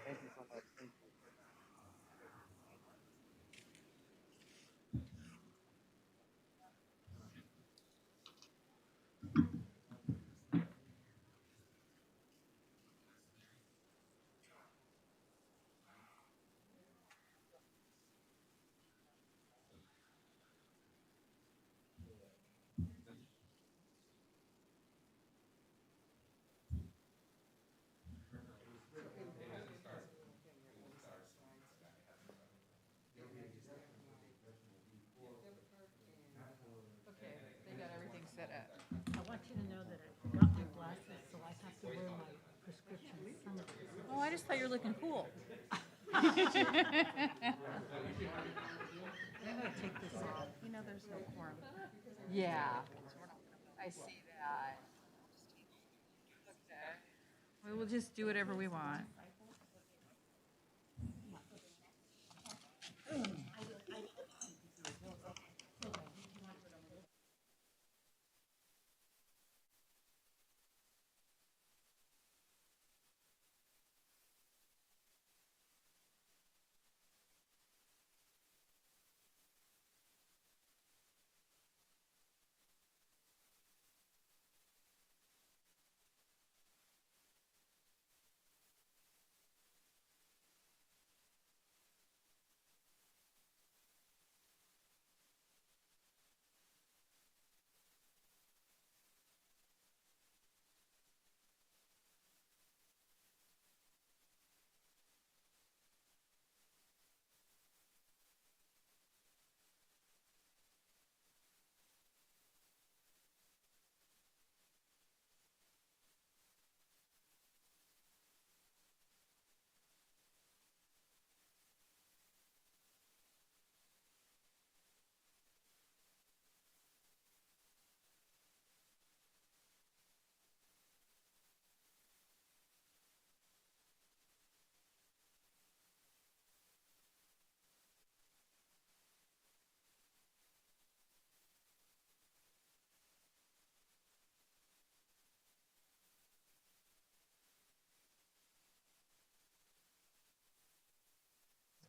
Okay, they got everything set up. I want you to know that I forgot my glasses, so I have to wear my prescription sunglasses. Oh, I just thought you were looking cool. I'm gonna take this off. You know, there's no quorum. Yeah, I see that. Okay. We will just do whatever we want.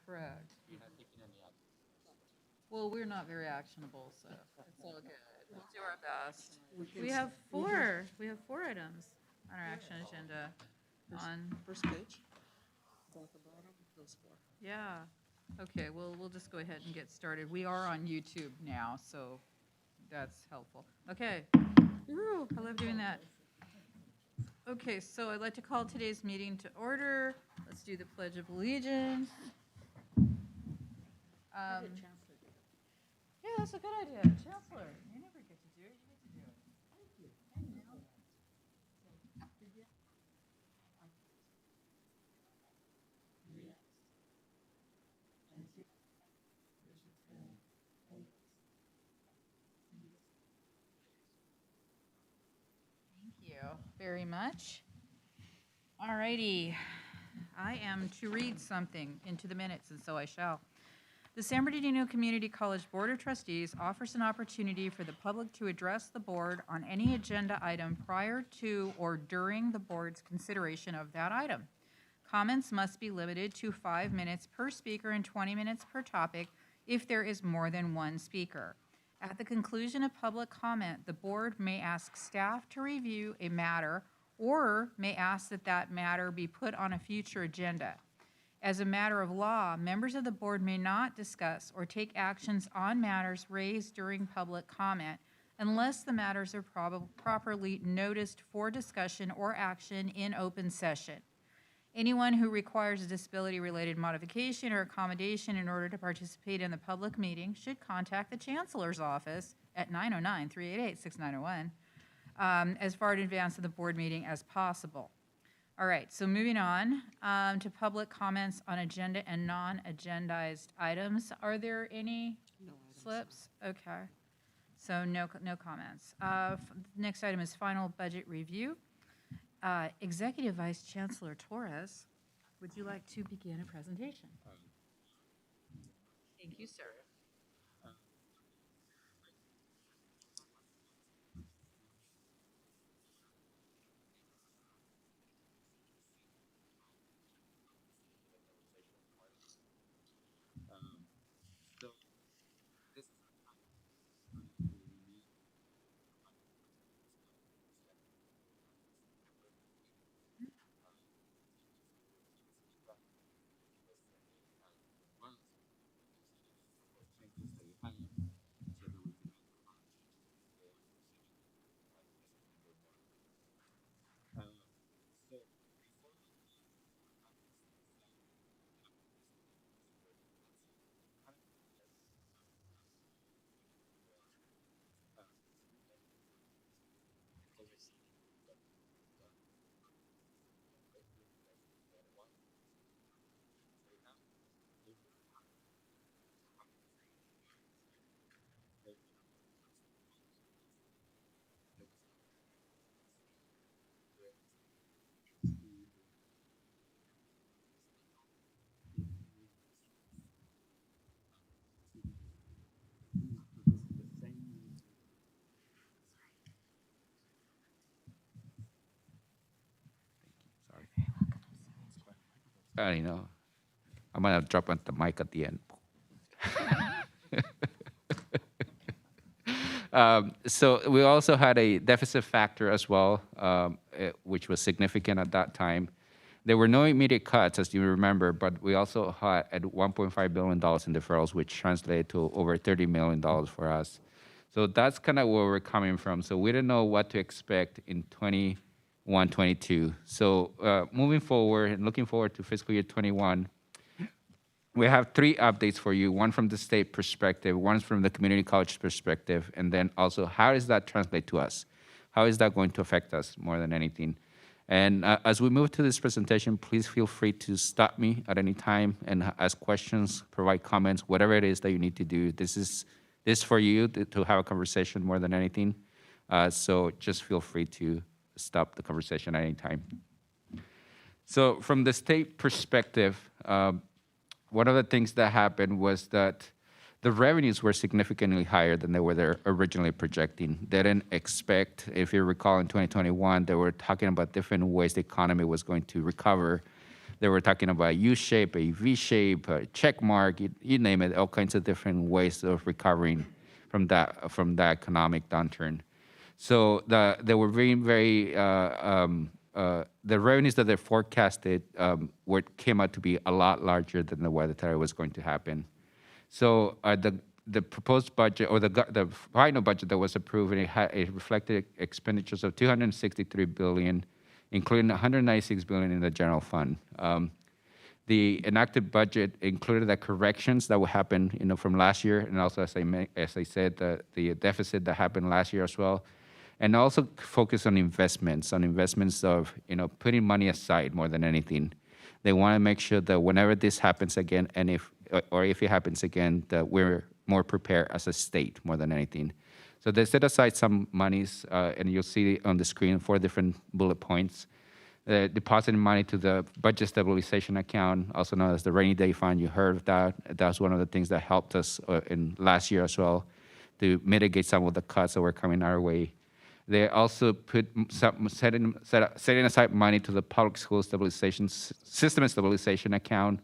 Correct. Well, we're not very actionable, so it's all good. We'll do our best. We have four items on our action agenda on, First page. Down at the bottom, those four. yeah. Okay, well, we'll just go ahead and get started. We are on YouTube now, so that's helpful. Okay. Woo, I love doing that. Okay, so I'd like to call today's meeting to order. Let's do the Pledge of Allegiance. Yeah, that's a good idea. Chancellor, you never get to do it. You get to do it. Thank you very much. All righty. I am to read something into the minutes, and so I shall. The San Bernardino Community College Board of Trustees offers an opportunity for the public to address the board on any agenda item prior to or during the board's consideration of that item. Comments must be limited to 5 minutes per speaker and 20 minutes per topic if there is more than one speaker. At the conclusion of public comment, the board may ask staff to review a matter or may ask that that matter be put on a future agenda. As a matter of law, members of the board may not discuss or take actions on matters raised during public comment unless the matters are properly noticed for discussion or action in open session. Anyone who requires a disability-related modification or accommodation in order to participate in the public meeting should contact the Chancellor's office at 909-388-6901 as far in advance of the board meeting as possible. All right, so moving on to public comments on agenda and non-agendized items. Are there any slips? Okay, so no comments. Next item is final budget review. Executive Vice Chancellor Torres, would you like to begin a presentation? Thank you, sir. you know, I'm gonna drop on the mic at the end. So we also had a deficit factor as well, which was significant at that time. There were no immediate cuts, as you remember, but we also had at $1.5 billion in deferrals, which translated to over $30 million for us. So that's kind of where we're coming from. So we didn't know what to expect in 21, 22. So moving forward and looking forward to fiscal year 21, we have 3 updates for you, one from the state perspective, one from the community college perspective, and then also how does that translate to us? How is that going to affect us more than anything? And as we move to this presentation, please feel free to stop me at any time and ask questions, provide comments, whatever it is that you need to do. This is for you to have a conversation more than anything. So just feel free to stop the conversation at any time. So from the state perspective, one of the things that happened was that the revenues were significantly higher than they were originally projecting. They didn't expect, if you recall in 2021, they were talking about different ways the economy was going to recover. They were talking about a U-shape, a V-shape, a check mark, you name it, all kinds of different ways of recovering from that economic downturn. So they were very, the revenues that they forecasted came out to be a lot larger than what they thought was going to happen. So the proposed budget, or the final budget that was approved, it reflected expenditures of $263 billion, including $196 billion in the general fund. The enacted budget included the corrections that would happen, from last year, and also, as I said, the deficit that happened last year as well, and also focus on investments of putting money aside more than anything. They want to make sure that whenever this happens again, and if it happens again, that we're more prepared as a state more than anything. So they set aside some monies, and you'll see on the screen 4 different bullet points. Depositing money to the budget stabilization account, also known as the rainy day fund. You heard of that. That's one of the things that helped us in last year as well to mitigate some of the cuts that were coming our way. They also setting aside money to the public school stabilization system and stabilization account,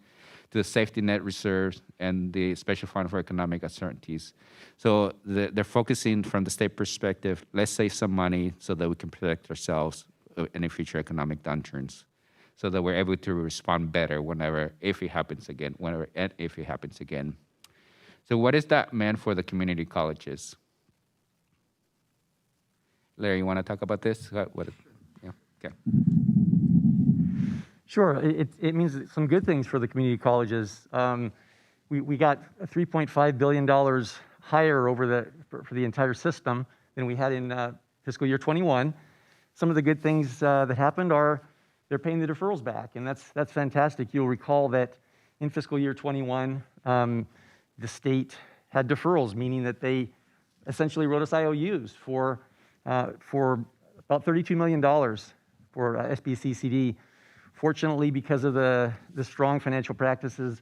to the safety net reserves, and the special fund for economic uncertainties. So they're focusing from the state perspective, let's save some money so that we can protect ourselves in any future economic downturns, so that we're able to respond better if it happens again. So what is that meant for the community colleges? Larry, you want to talk about this? Yeah, okay. Sure, it means some good things for the community colleges. We got $3.5 billion higher for the entire system than we had in fiscal year 21. Some of the good things that happened are they're paying the deferrals back, and that's fantastic. You'll recall that in fiscal year 21, the state had deferrals, meaning that they essentially wrote us IOUs for about $32 million for SBCCD. Fortunately, because of the strong financial practices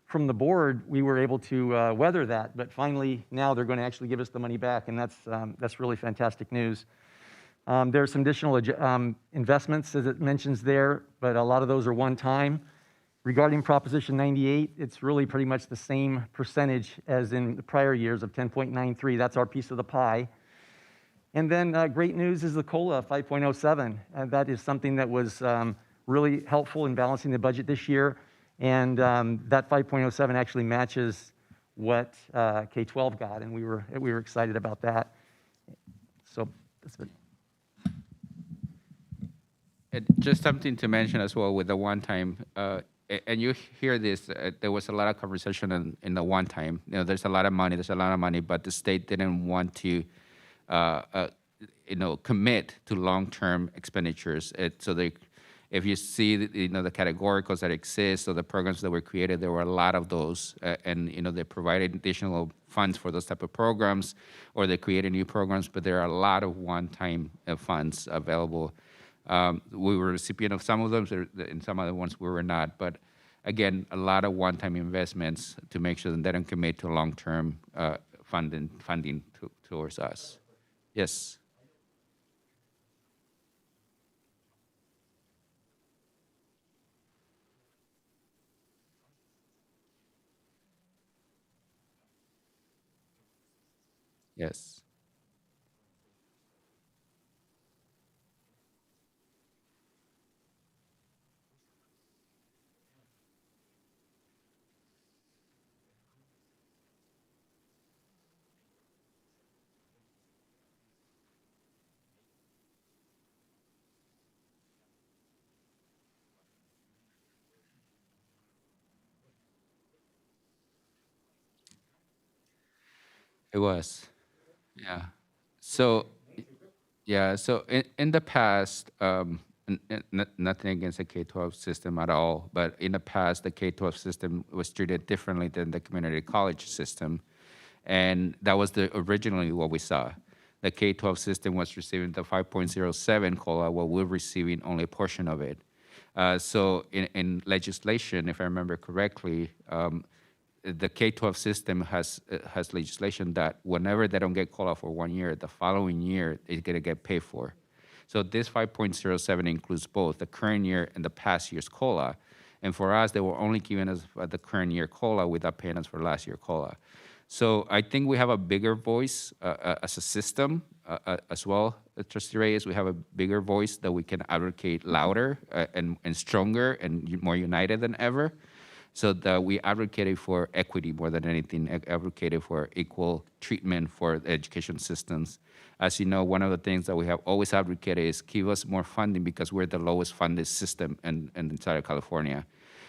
from the board, we were able to weather that. But finally, now they're going to actually give us the money back, and that's really fantastic news. There's some additional investments, as it mentions there, but a lot of those are one-time. Regarding Proposition 98, it's really pretty much the same percentage as in the prior years of 10.93. That's our piece of the pie. And then great news is the COLA 5.07. And that is something that was really helpful in balancing the budget this year. And that 5.07 actually matches what K-12 got, and we were excited about that. So that's it. Just something to mention as well with the one-time, and you hear this, there was a lot of conversation in the one-time. There's a lot of money, but the state didn't want to, commit to long-term expenditures. If you see, the categoricals that exist or the programs that were created, there were a lot of those, and they provided additional funds for those type of programs, or they created new programs. But there are a lot of one-time funds available. We were recipient of some of them, and some other ones we were not. But again, a lot of one-time investments to make sure that they don't commit to long-term funding towards us. Yes. Yes. It was. Yeah. So, yeah. So in the past, nothing against the K-12 system at all, but in the past, the K-12 system was treated differently than the community college system, and that was the originally what we saw. The K-12 system was receiving the 5.07 COLA, while we're receiving only a portion of it. So in legislation, if I remember correctly, the K-12 system has legislation that whenever they don't get COLA for 1 year, the following year is going to get paid for. So this 5.07 includes both the current year and the past year's COLA. And for us, they were only giving us the current year COLA without paying us for last year COLA. So I think we have a bigger voice as a system as well, Trustee Reyes. We have a bigger voice that we can advocate louder and stronger and more united than ever. So that we advocated for equity more than anything, advocated for equal treatment for the education systems. As you know, one of the things that we have always advocated is give us more funding because we're the lowest funded system in entire California.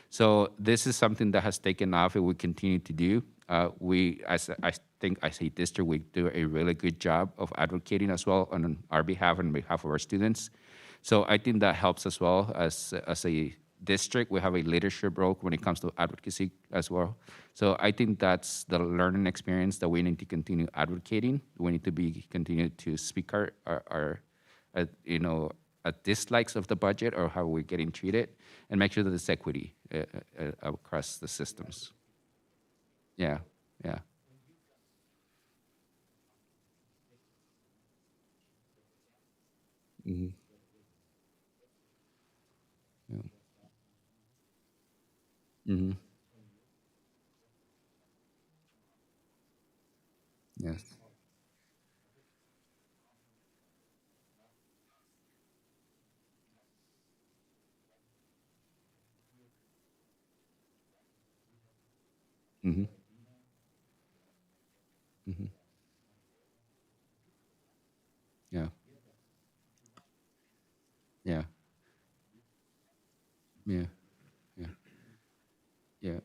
So this is something that has taken off and we continue to do. I think as a district, we do a really good job of advocating as well on our behalf and on behalf of our students. So I think that helps as well as a district. We have a leadership role when it comes to advocacy as well. So I think that's the learning experience that we need to continue advocating. We need to continue to speak our dislikes of the budget or how we're getting treated, and make sure that there's equity across the systems. Yeah, yeah. Mm-hmm. Yeah. Mm-hmm. Yes. Mm-hmm. Mm-hmm. Yeah. Yeah. Yeah. Yeah. Yeah.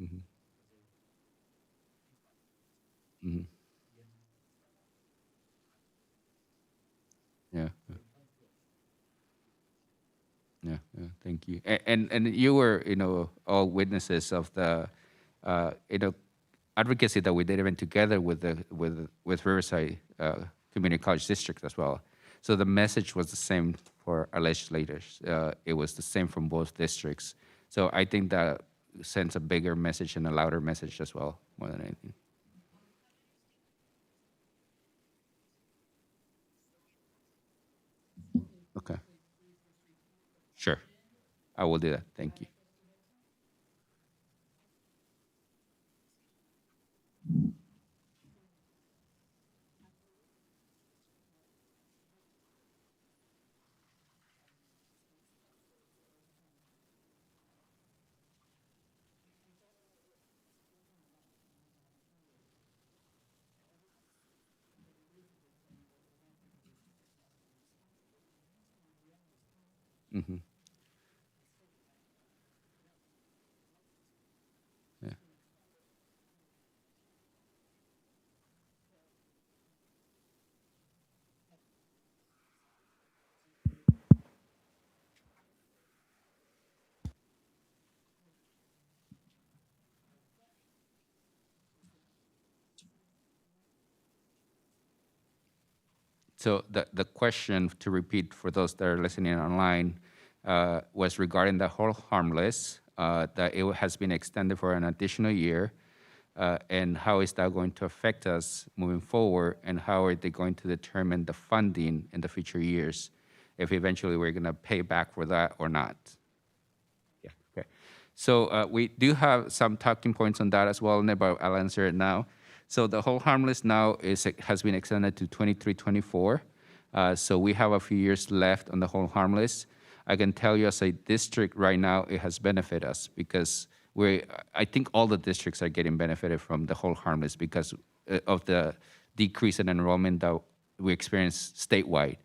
Mm-hmm. Mm-hmm. Yeah. Yeah, yeah, thank you. And you were, all witnesses of the, advocacy that we did even together with the with Riverside Community College District as well. So the message was the same for our legislators. It was the same from both districts. So I think that sends a bigger message and a louder message as well, more than anything. Okay. Sure. I will do that. Thank you. Hmm. Yeah. So the question, to repeat for those that are listening online, was regarding the whole harmless, that it has been extended for an additional year, and how is that going to affect us moving forward, and how are they going to determine the funding in the future years? if eventually we're going to pay back for that or not. Yeah, okay. So we do have some talking points on that as well, but I'll answer it now. So the whole harmless now has been extended to 23-24. So we have a few years left on the whole harmless. I can tell you as a district right now, it has benefited us because I think all the districts are getting benefited from the whole harmless because of the decrease in enrollment that we experience statewide.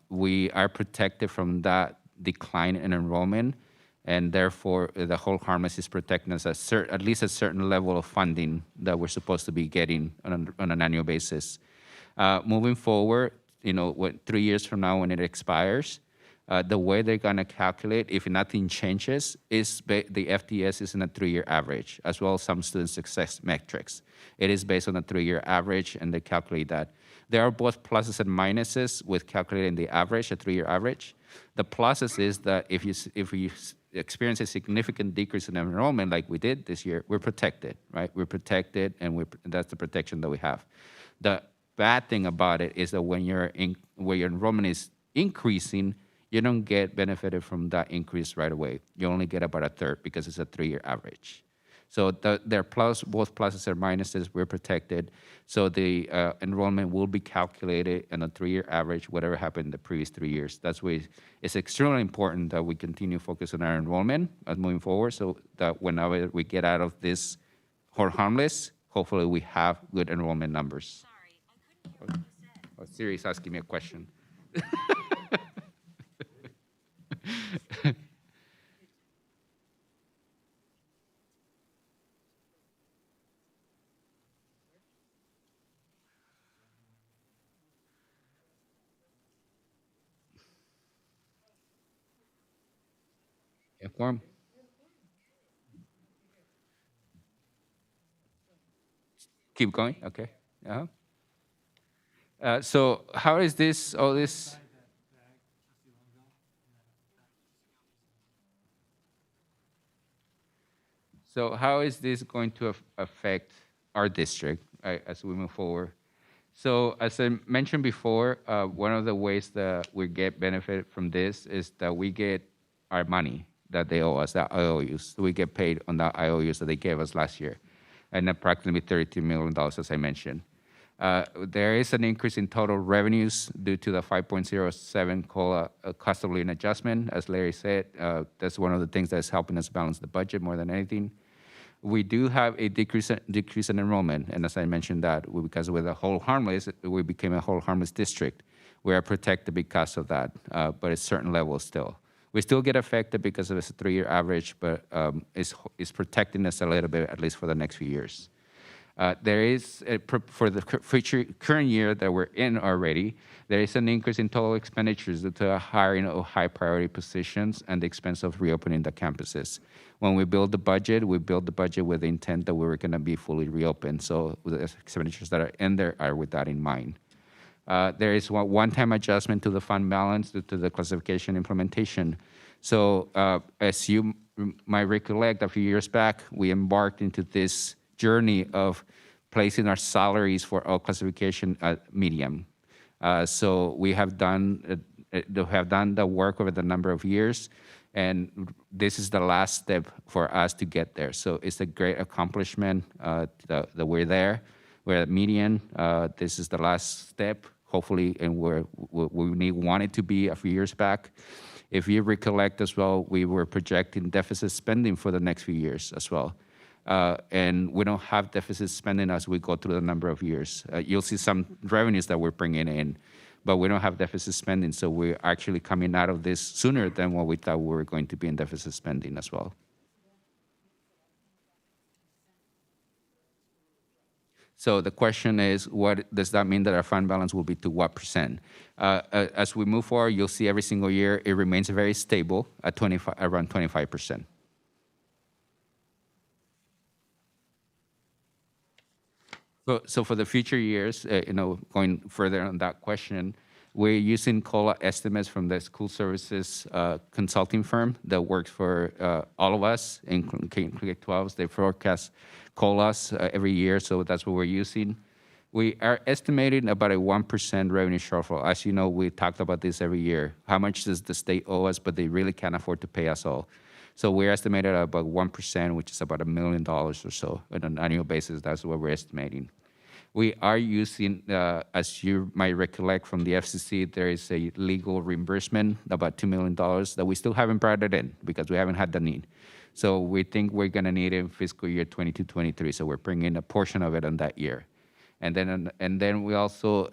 We are protected from that decline in enrollment, and therefore the whole harmless is protecting us at least a certain level of funding that we're supposed to be getting on an annual basis. Moving forward, 3 years from now when it expires, the way they're going to calculate, if nothing changes, is the FTS is in a 3-year average, as well as some student success metrics. It is based on a 3-year average, and they calculate that. There are both pluses and minuses with calculating the average, a 3-year average. The pluses is that if you experience a significant decrease in enrollment like we did this year, we're protected, right? We're protected, and that's the protection that we have. The bad thing about it is that when your enrollment is increasing, you don't get benefited from that increase right away. You only get about a third because it's a 3-year average. So they're both pluses and minuses. We're protected. So the enrollment will be calculated on a 3-year average, whatever happened in the previous 3 years. That's why it's extremely important that we continue focus on our enrollment moving forward, so that whenever we get out of this harmless, hopefully we have good enrollment numbers. Sorry, I couldn't hear what you said. Oh, Siri's asking me a question. Inform. Keep going. Okay. So how is all this? So how is this going to affect our district as we move forward? So as I mentioned before, one of the ways that we get benefit from this is that we get our money that they owe us, that IOUs. We get paid on that IOUs that they gave us last year, and approximately $32 million, as I mentioned. There is an increase in total revenues due to the 5.07 COLA cost of living adjustment. As Larry said, that's one of the things that's helping us balance the budget more than anything. We do have a decrease in enrollment, and as I mentioned that, because with a whole harmless, we became a whole harmless district. We are protected because of that, but at certain levels still. We still get affected because of its 3-year average, but it's protecting us a little bit, at least for the next few years. There is, for the current year that we're in already, there is an increase in total expenditures due to a hiring of high priority positions and the expense of reopening the campuses. When we build the budget with the intent that we were going to be fully reopened. So the expenditures that are in there are with that in mind. There is one-time adjustment to the fund balance due to the classification implementation. So as you might recollect, a few years back, we embarked into this journey of placing our salaries for all classification at medium. So we have done the work over the number of years, and this is the last step for us to get there. So it's a great accomplishment that we're there. We're at median. This is the last step, hopefully, and we wanted to be a few years back. If you recollect as well, we were projecting deficit spending for the next few years as well. And we don't have deficit spending as we go through the number of years. You'll see some revenues that we're bringing in, but we don't have deficit spending, so we're actually coming out of this sooner than what we thought we were going to be in deficit spending as well. So the question is, what does that mean that our fund balance will be to what percent? As we move forward, you'll see every single year it remains very stable at around 25%. So for the future years, going further on that question, we're using COLA estimates from the school services consulting firm that works for all of us, including K-12s. They forecast COLAs every year, so that's what we're using. We are estimating about a 1% revenue shortfall. As you know, we talked about this every year. How much does the state owe us, but they really can't afford to pay us all. So we're estimated at about 1%, which is about $1 million or so on an annual basis. That's what we're estimating. We are using, as you might recollect from the FCC, there is a legal reimbursement, about $2 million that we still haven't brought it in because we haven't had the need. So we think we're gonna need it in fiscal year 22-23. So we're bringing a portion of it in that year. And then we also,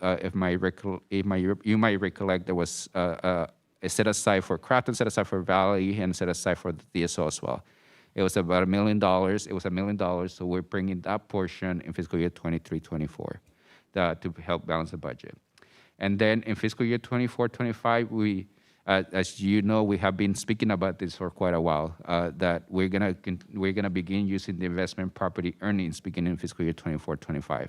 you might recollect, there was a set aside for Crafton, set aside for Valley, and set aside for the DSO as well. It was about $1 million. It was $1 million, so we're bringing that portion in fiscal year 23-24 to help balance the budget. And then in fiscal year 24-25, we, as you know, we have been speaking about this for quite a while, that we're gonna begin using the investment property earnings beginning in fiscal year 24-25.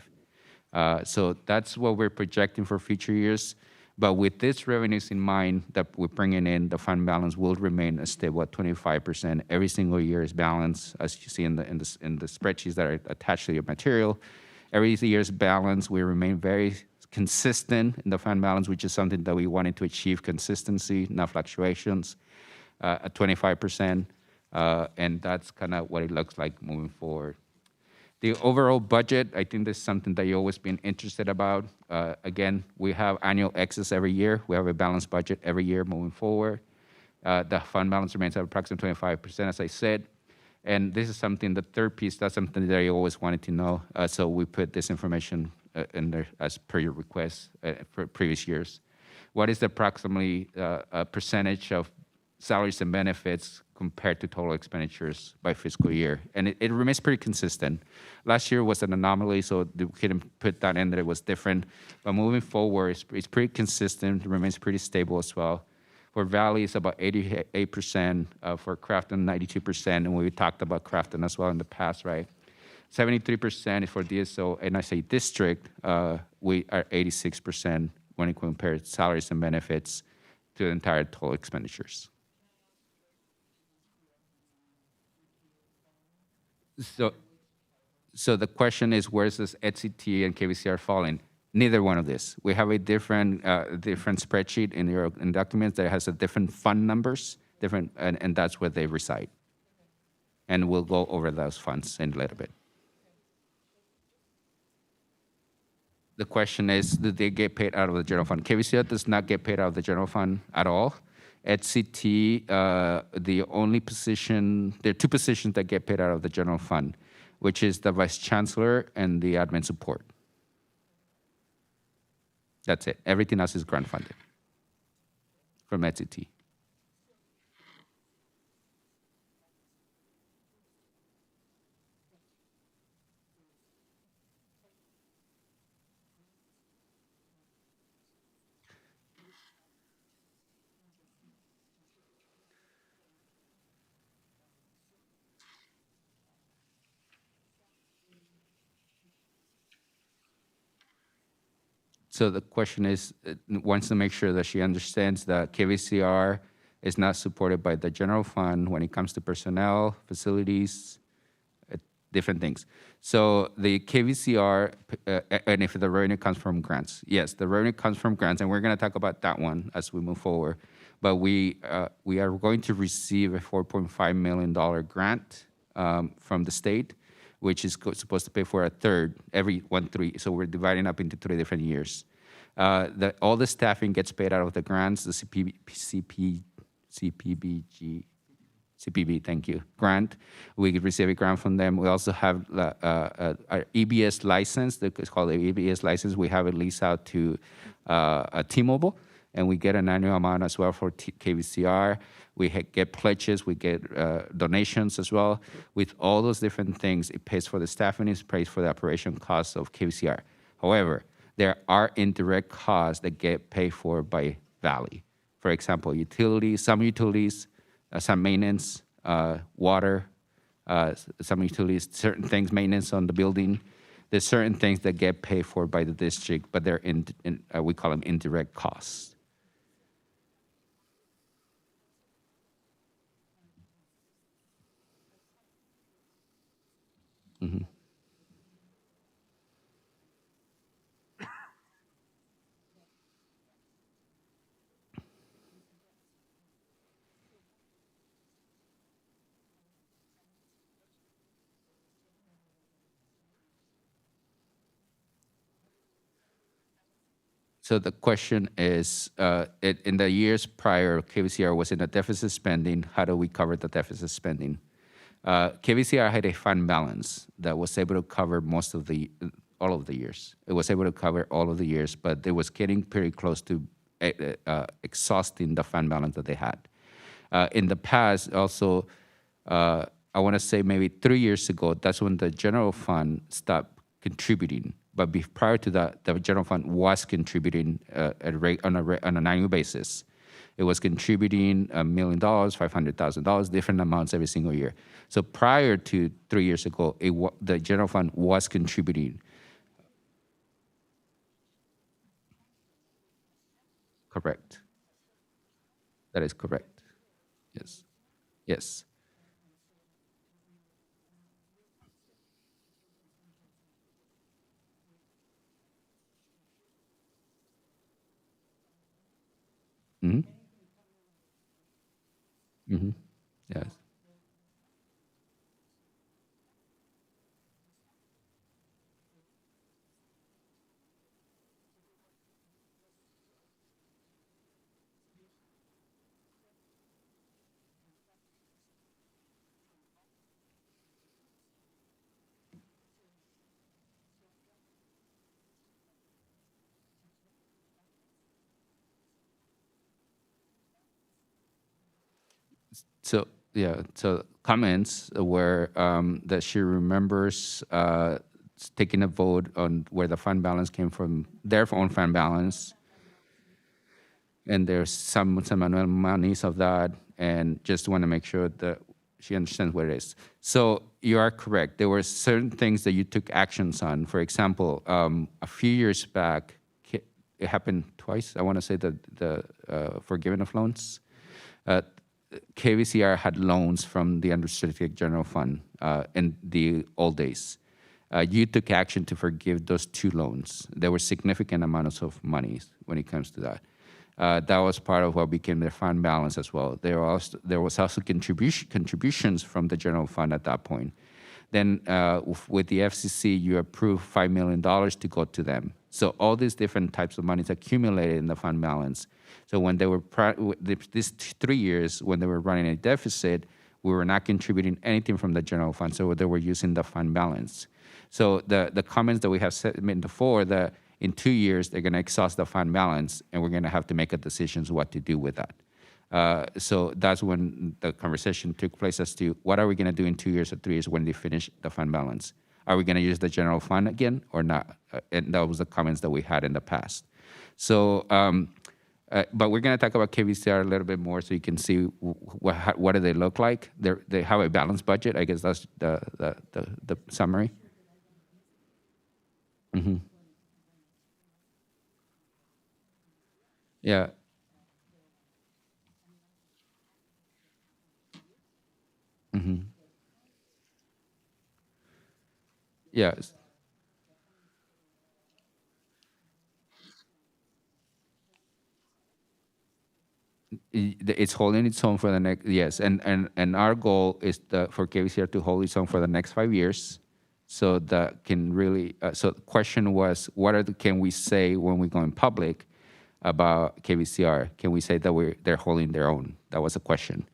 So that's what we're projecting for future years. But with these revenues in mind that we're bringing in, the fund balance will remain stable at 25%. Every single year is balanced, as you see in the spreadsheets that are attached to your material. Every year is balanced. We remain very consistent in the fund balance, which is something that we wanted to achieve: consistency, not fluctuations, at 25%. And that's kind of what it looks like moving forward. The overall budget, I think this is something that you've always been interested about. Again, we have annual excess every year. We have a balanced budget every year moving forward. The fund balance remains at approximately 25%, as I said. And this is something, the third piece, that's something that I always wanted to know. So we put this information in there as per your request for previous years. What is the approximately percentage of salaries and benefits compared to total expenditures by fiscal year? And it remains pretty consistent. Last year was an anomaly, so we couldn't put that in that it was different. But moving forward, it's pretty consistent. It remains pretty stable as well. For Valley, it's about 88%. For Crafton, 92%. And we talked about Crafton as well in the past, right? 73% is for DSO. And I say district, we are 86% when you compare salaries and benefits to the entire total expenditures. So the question is, where does HCT and KVCR fall in? Neither one of this. We have a different spreadsheet in your documents that has a different fund numbers, and that's where they reside. And we'll go over those funds in a little bit. The question is, do they get paid out of the general fund? KVCR does not get paid out of the general fund at all. HCT, the only position, there are two positions that get paid out of the general fund, which is the vice chancellor and the admin support. That's it. Everything else is grant funded from HCT. So the question is, wants to make sure that she understands that KVCR is not supported by the general fund when it comes to personnel, facilities, different things. So the KVCR, and if the revenue comes from grants, yes, the revenue comes from grants, and we're going to talk about that one as we move forward. But we are going to receive a $4.5 million grant from the state, which is supposed to pay for a third, every 1/3. So we're dividing up into 3 different years. All the staffing gets paid out of the grants, the CPB, thank you, grant. We receive a grant from them. We also have our EBS license, it's called the EBS license. We have it leased out to T-Mobile, and we get an annual amount as well for KVCR. We get pledges, we get donations as well. With all those different things, it pays for the staffing, it pays for the operation costs of KVCR. However, there are indirect costs that get paid for by Valley. For example, utilities, some maintenance, water, some utilities, certain things, maintenance on the building. There's certain things that get paid for by the district, but they're we call them indirect costs. Mm-hmm. So the question is, in the years prior, KVCR was in a deficit spending. How do we cover the deficit spending? KVCR had a fund balance that was able to cover all of the years. It was able to cover all of the years, but it was getting pretty close to exhausting the fund balance that they had. In the past, also, I want to say maybe 3 years ago, that's when the general fund stopped contributing. But prior to that, the general fund was contributing on an annual basis. It was contributing $1 million, $500,000, different amounts every single year. So prior to 3 years ago, the general fund was contributing. Correct. That is correct. Yes. Yes. Mm-hmm. Mm-hmm. Yes. So yeah, so comments were that she remembers taking a vote on where the fund balance came from, their own fund balance, and there's some annual monies of that, and just want to make sure that she understands what it is. So you are correct. There were certain things that you took actions on. For example, a few years back, it happened twice. I want to say that the forgiving of loans. KVCR had loans from the unrestricted general fund in the old days. You took action to forgive those 2 loans. There were significant amounts of money when it comes to that. That was part of what became their fund balance as well. There was also contributions from the general fund at that point. Then with the FCC, you approved $5 million to go to them. So all these different types of monies accumulated in the fund balance. So when they were these 3 years, when they were running a deficit, we were not contributing anything from the general fund. So they were using the fund balance. So the comments that we have made before, that in 2 years they're going to exhaust the fund balance, and we're going to have to make a decision what to do with that. So that's when the conversation took place as to what are we going to do in 2 years or 3 years when they finish the fund balance. Are we going to use the general fund again or not? And that was the comments that we had in the past. So, but we're going to talk about KVCR a little bit more so you can see what do they look like. They have a balanced budget. I guess that's the summary. Mm-hmm. Yeah. Mm-hmm. Yes. It's holding its own for the next, yes, and our goal is for KVCR to hold its own for the next 5 years, so that can really. So the question was, can we say when we go in public about KVCR? Can we say that they're holding their own? That was a question.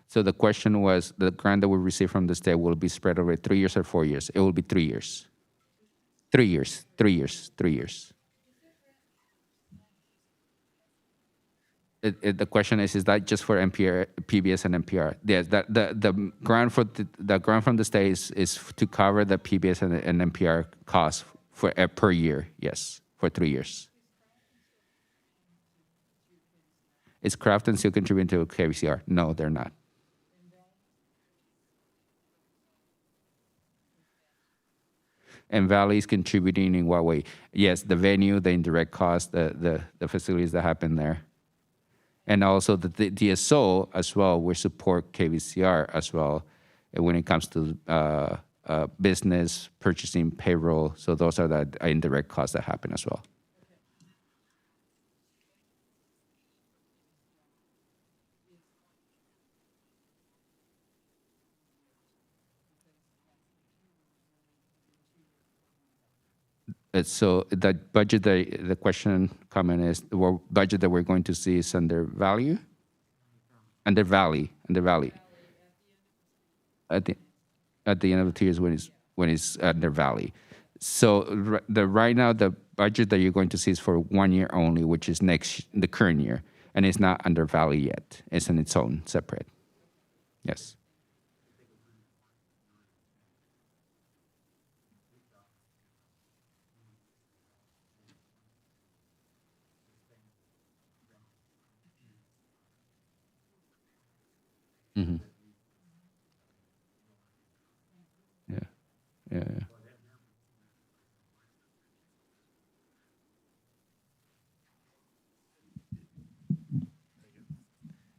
So the question was, the grant that we receive from the state will be spread over 3 years or 4 years? It will be 3 years. 3 years. 3 years. 3 years. The question is that just for NPR, PBS, and NPR? Yes, the grant the grant from the state is to cover the PBS and NPR costs for per year. Yes, for 3 years. Is Crafton still contributing to KVCR? No, they're not. And Valley is contributing in what way? Yes, the venue, the indirect costs, the facilities that happen there. And also the DSO as well, we support KVCR as well when it comes to business, purchasing, payroll. So those are the indirect costs that happen as well. So the budget, the question comment is, the budget that we're going to see is under value? Under valley. At the, at the end of the 2 years when it's under valley. So right now, the budget that you're going to see is for 1 year only, which is the current year. And it's not under valley yet. It's in its own, separate. Yes. Mm-hmm. Yeah. Yeah.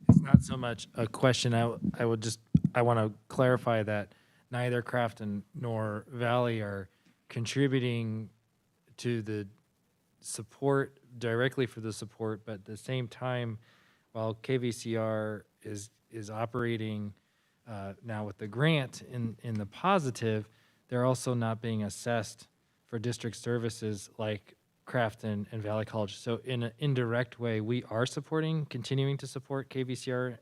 It's not so much a question. I want to clarify that neither Crafton nor Valley are contributing to the support directly for the support, but at the same time, while KVCR is operating now with the grant in the positive, they're also not being assessed for district services like Crafton and Valley College. So in an indirect way, we are continuing to support KVCR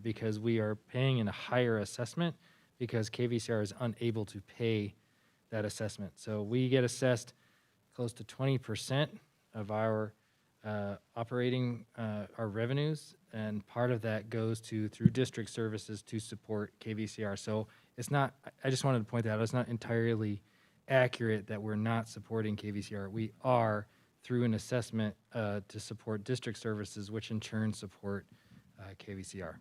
because we are paying in a higher assessment because KVCR is unable to pay that assessment. So we get assessed close to 20% of our operating our revenues, and part of that goes through district services to support KVCR. So it's not, I just wanted to point that out, it's not entirely accurate that we're not supporting KVCR. We are through an assessment to support district services, which in turn support KVCR.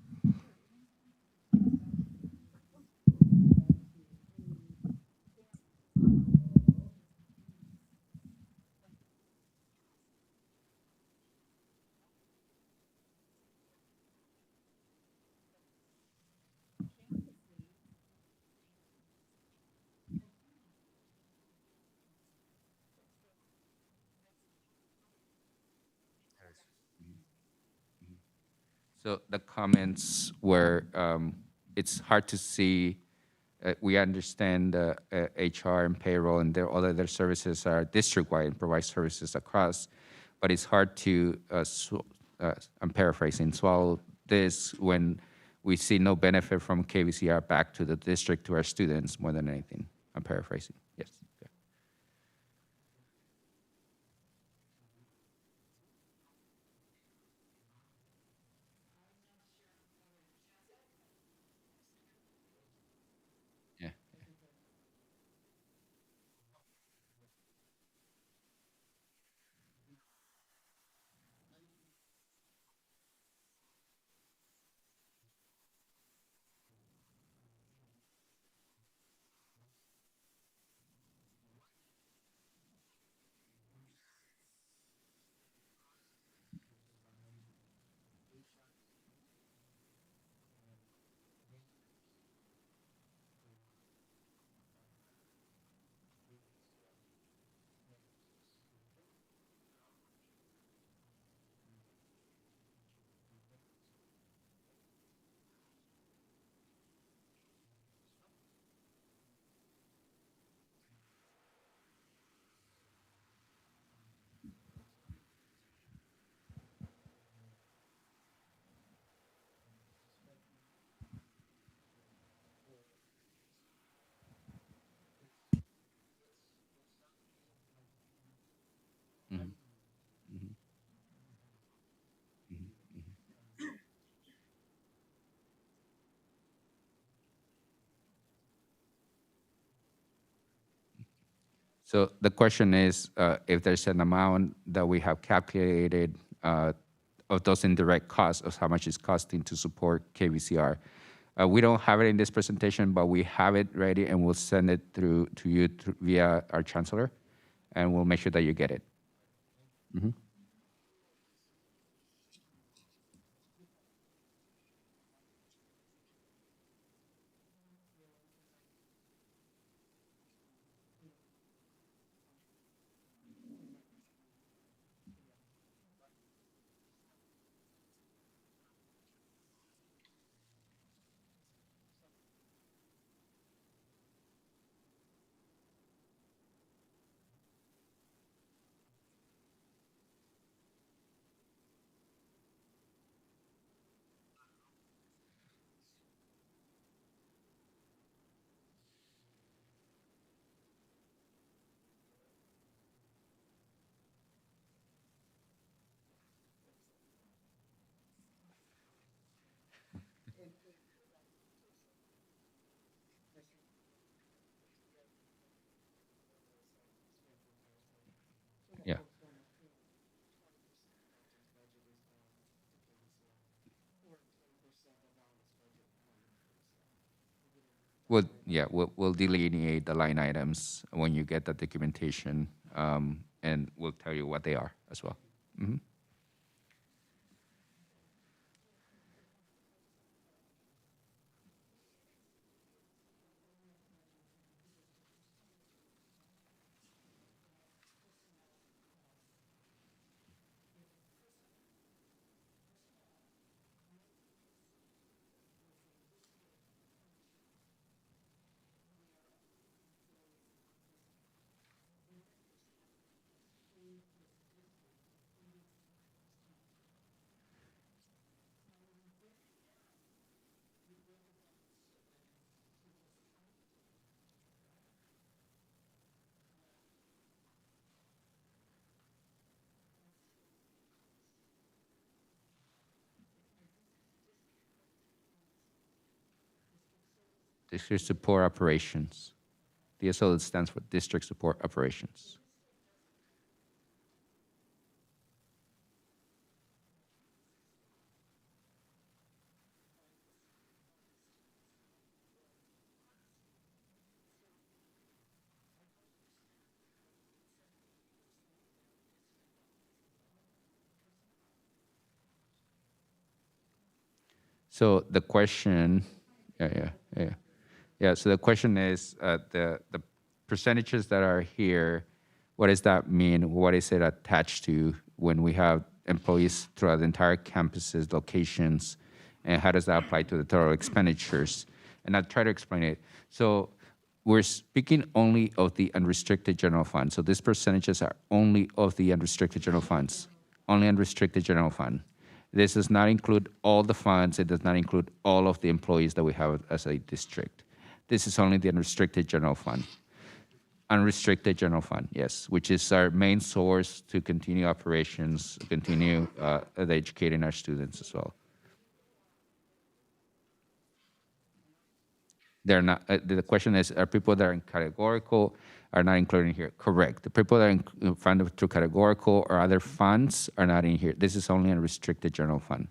So the comments were, it's hard to see. We understand HR and payroll and all other services are district-wide and provide services across, but it's hard to, I'm paraphrasing, swallow this when we see no benefit from KVCR back to the district, to our students, more than anything. I'm paraphrasing, yes. Yeah. Yeah. Mhm. So the question is, if there's an amount that we have calculated of those indirect costs, of how much it's costing to support KVCR. We don't have it in this presentation, but we have it ready, and we'll send it through to you via our chancellor, and we'll make sure that you get it. Mhm. we'll delineate the line items when you get the documentation, and we'll tell you what they are as well. District Support Operations. DSO stands for District Support Operations. So the question, yeah. So the question is the percentages that are here. What does that mean? What is it attached to when we have employees throughout the entire campuses, locations, and how does that apply to the total expenditures? And I'll try to explain it. So we're speaking only of the unrestricted general fund. So these percentages are only of the unrestricted general funds, only unrestricted general fund. This does not include all the funds. It does not include all of the employees that we have as a district. This is only the unrestricted general fund. Unrestricted general fund, yes, which is our main source to continue operations, continue educating our students as well. They're not. The question is: are people that are in categorical are not included here? Correct. The people that are in funded through categorical or other funds are not in here. This is only a restricted general fund.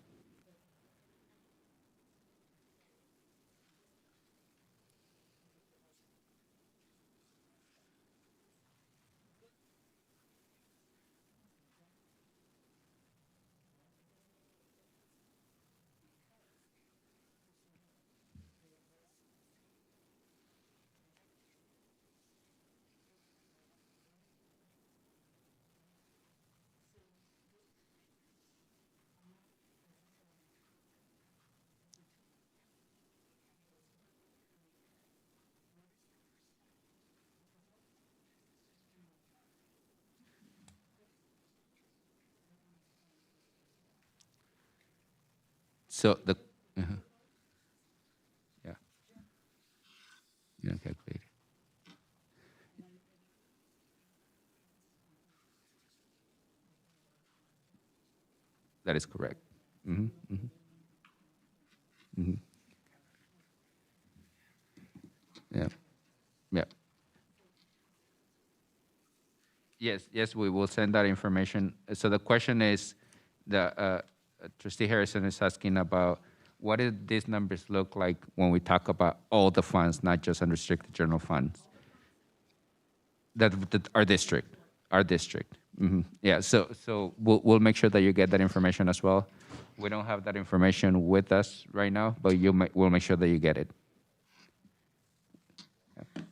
So the yeah, calculate. That is correct. Yeah, yeah. Yes, we will send that information. So the question is, the Trustee Harrison is asking about what do these numbers look like when we talk about all the funds, not just unrestricted general funds. That our district. Yeah. So we'll make sure that you get that information as well. We don't have that information with us right now, but we'll make sure that you get it. Yeah.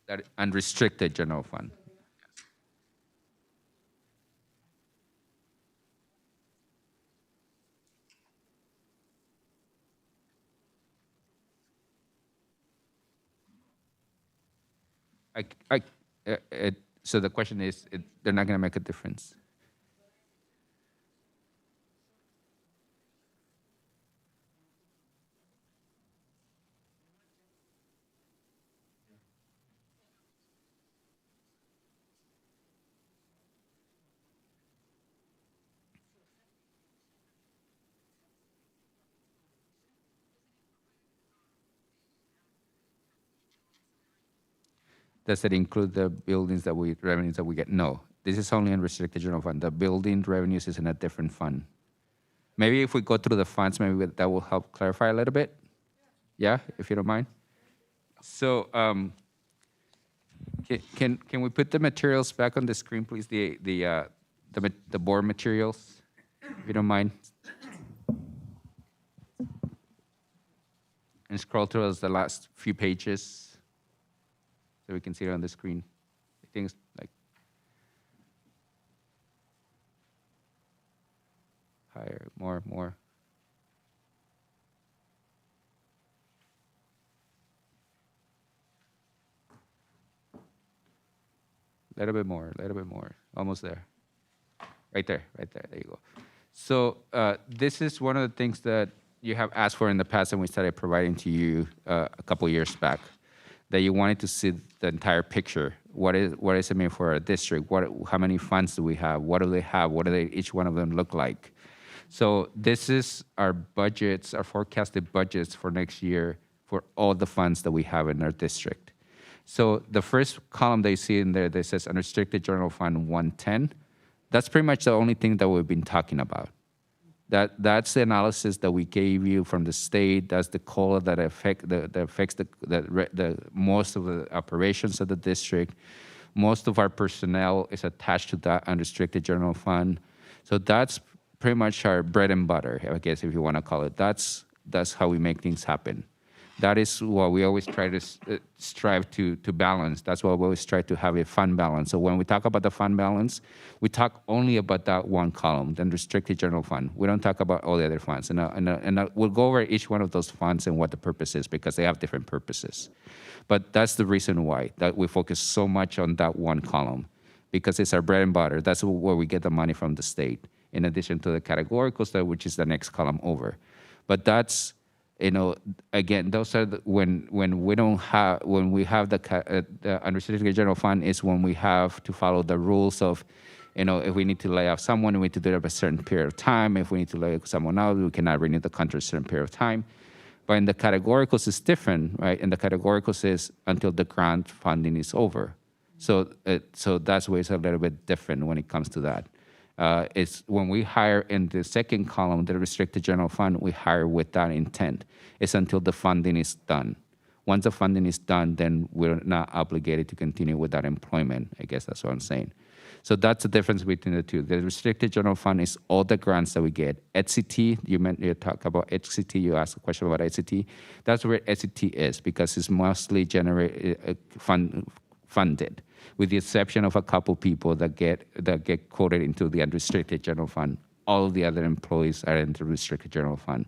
That unrestricted general fund. So the question is, they're not going to make a difference. Does it include the buildings revenues that we get? No, this is only unrestricted general fund. The building revenues is in a different fund. Maybe if we go through the funds, maybe that will help clarify a little bit. Yeah, if you don't mind. So can we put the materials back on the screen, please? The board materials, if you don't mind. And scroll through the last few pages so we can see it on the screen. I think it's like higher, more. A little bit more. Almost there. Right there. There you go. So this is one of the things that you have asked for in the past, and we started providing to you a couple years back, that you wanted to see the entire picture. What is it mean for our district? How many funds do we have? What do they have? What do each one of them look like? So this is our budgets, our forecasted budgets for next year for all the funds that we have in our district. So the first column that you see in there that says unrestricted general fund 110, that's pretty much the only thing that we've been talking about. That's the analysis that we gave you from the state. That's the COLA that affects the most of the operations of the district. Most of our personnel is attached to that unrestricted general fund. So that's pretty much our bread and butter, I guess, if you want to call it. That's how we make things happen. That is what we always try to strive to balance. That's why we always try to have a fund balance. So when we talk about the fund balance, we talk only about that one column, the restricted general fund. We don't talk about all the other funds. And we'll go over each one of those funds and what the purpose is, because they have different purposes. But that's the reason why that we focus so much on that one column, because it's our bread and butter. That's where we get the money from the state, in addition to the categorical stuff, which is the next column over. But that's, again, those are when we have the unrestricted general fund is when we have to follow the rules of, if we need to lay off someone, we need to do it for a certain period of time. If we need to lay someone out, we cannot renew the contract a certain period of time. But in the categoricals, it's different, right? In the categoricals is until the grant funding is over. So that's where it's a little bit different when it comes to that. It's when we hire in the second column, the restricted general fund, we hire with that intent. It's until the funding is done. Once the funding is done, then we're not obligated to continue with that employment. I guess that's what I'm saying. So that's the difference between the two. The restricted general fund is all the grants that we get. HCT, you talk about HCT, you asked a question about HCT. That's where HCT is, because it's mostly funded, with the exception of a couple people that get quoted into the unrestricted general fund. All of the other employees are in the restricted general fund.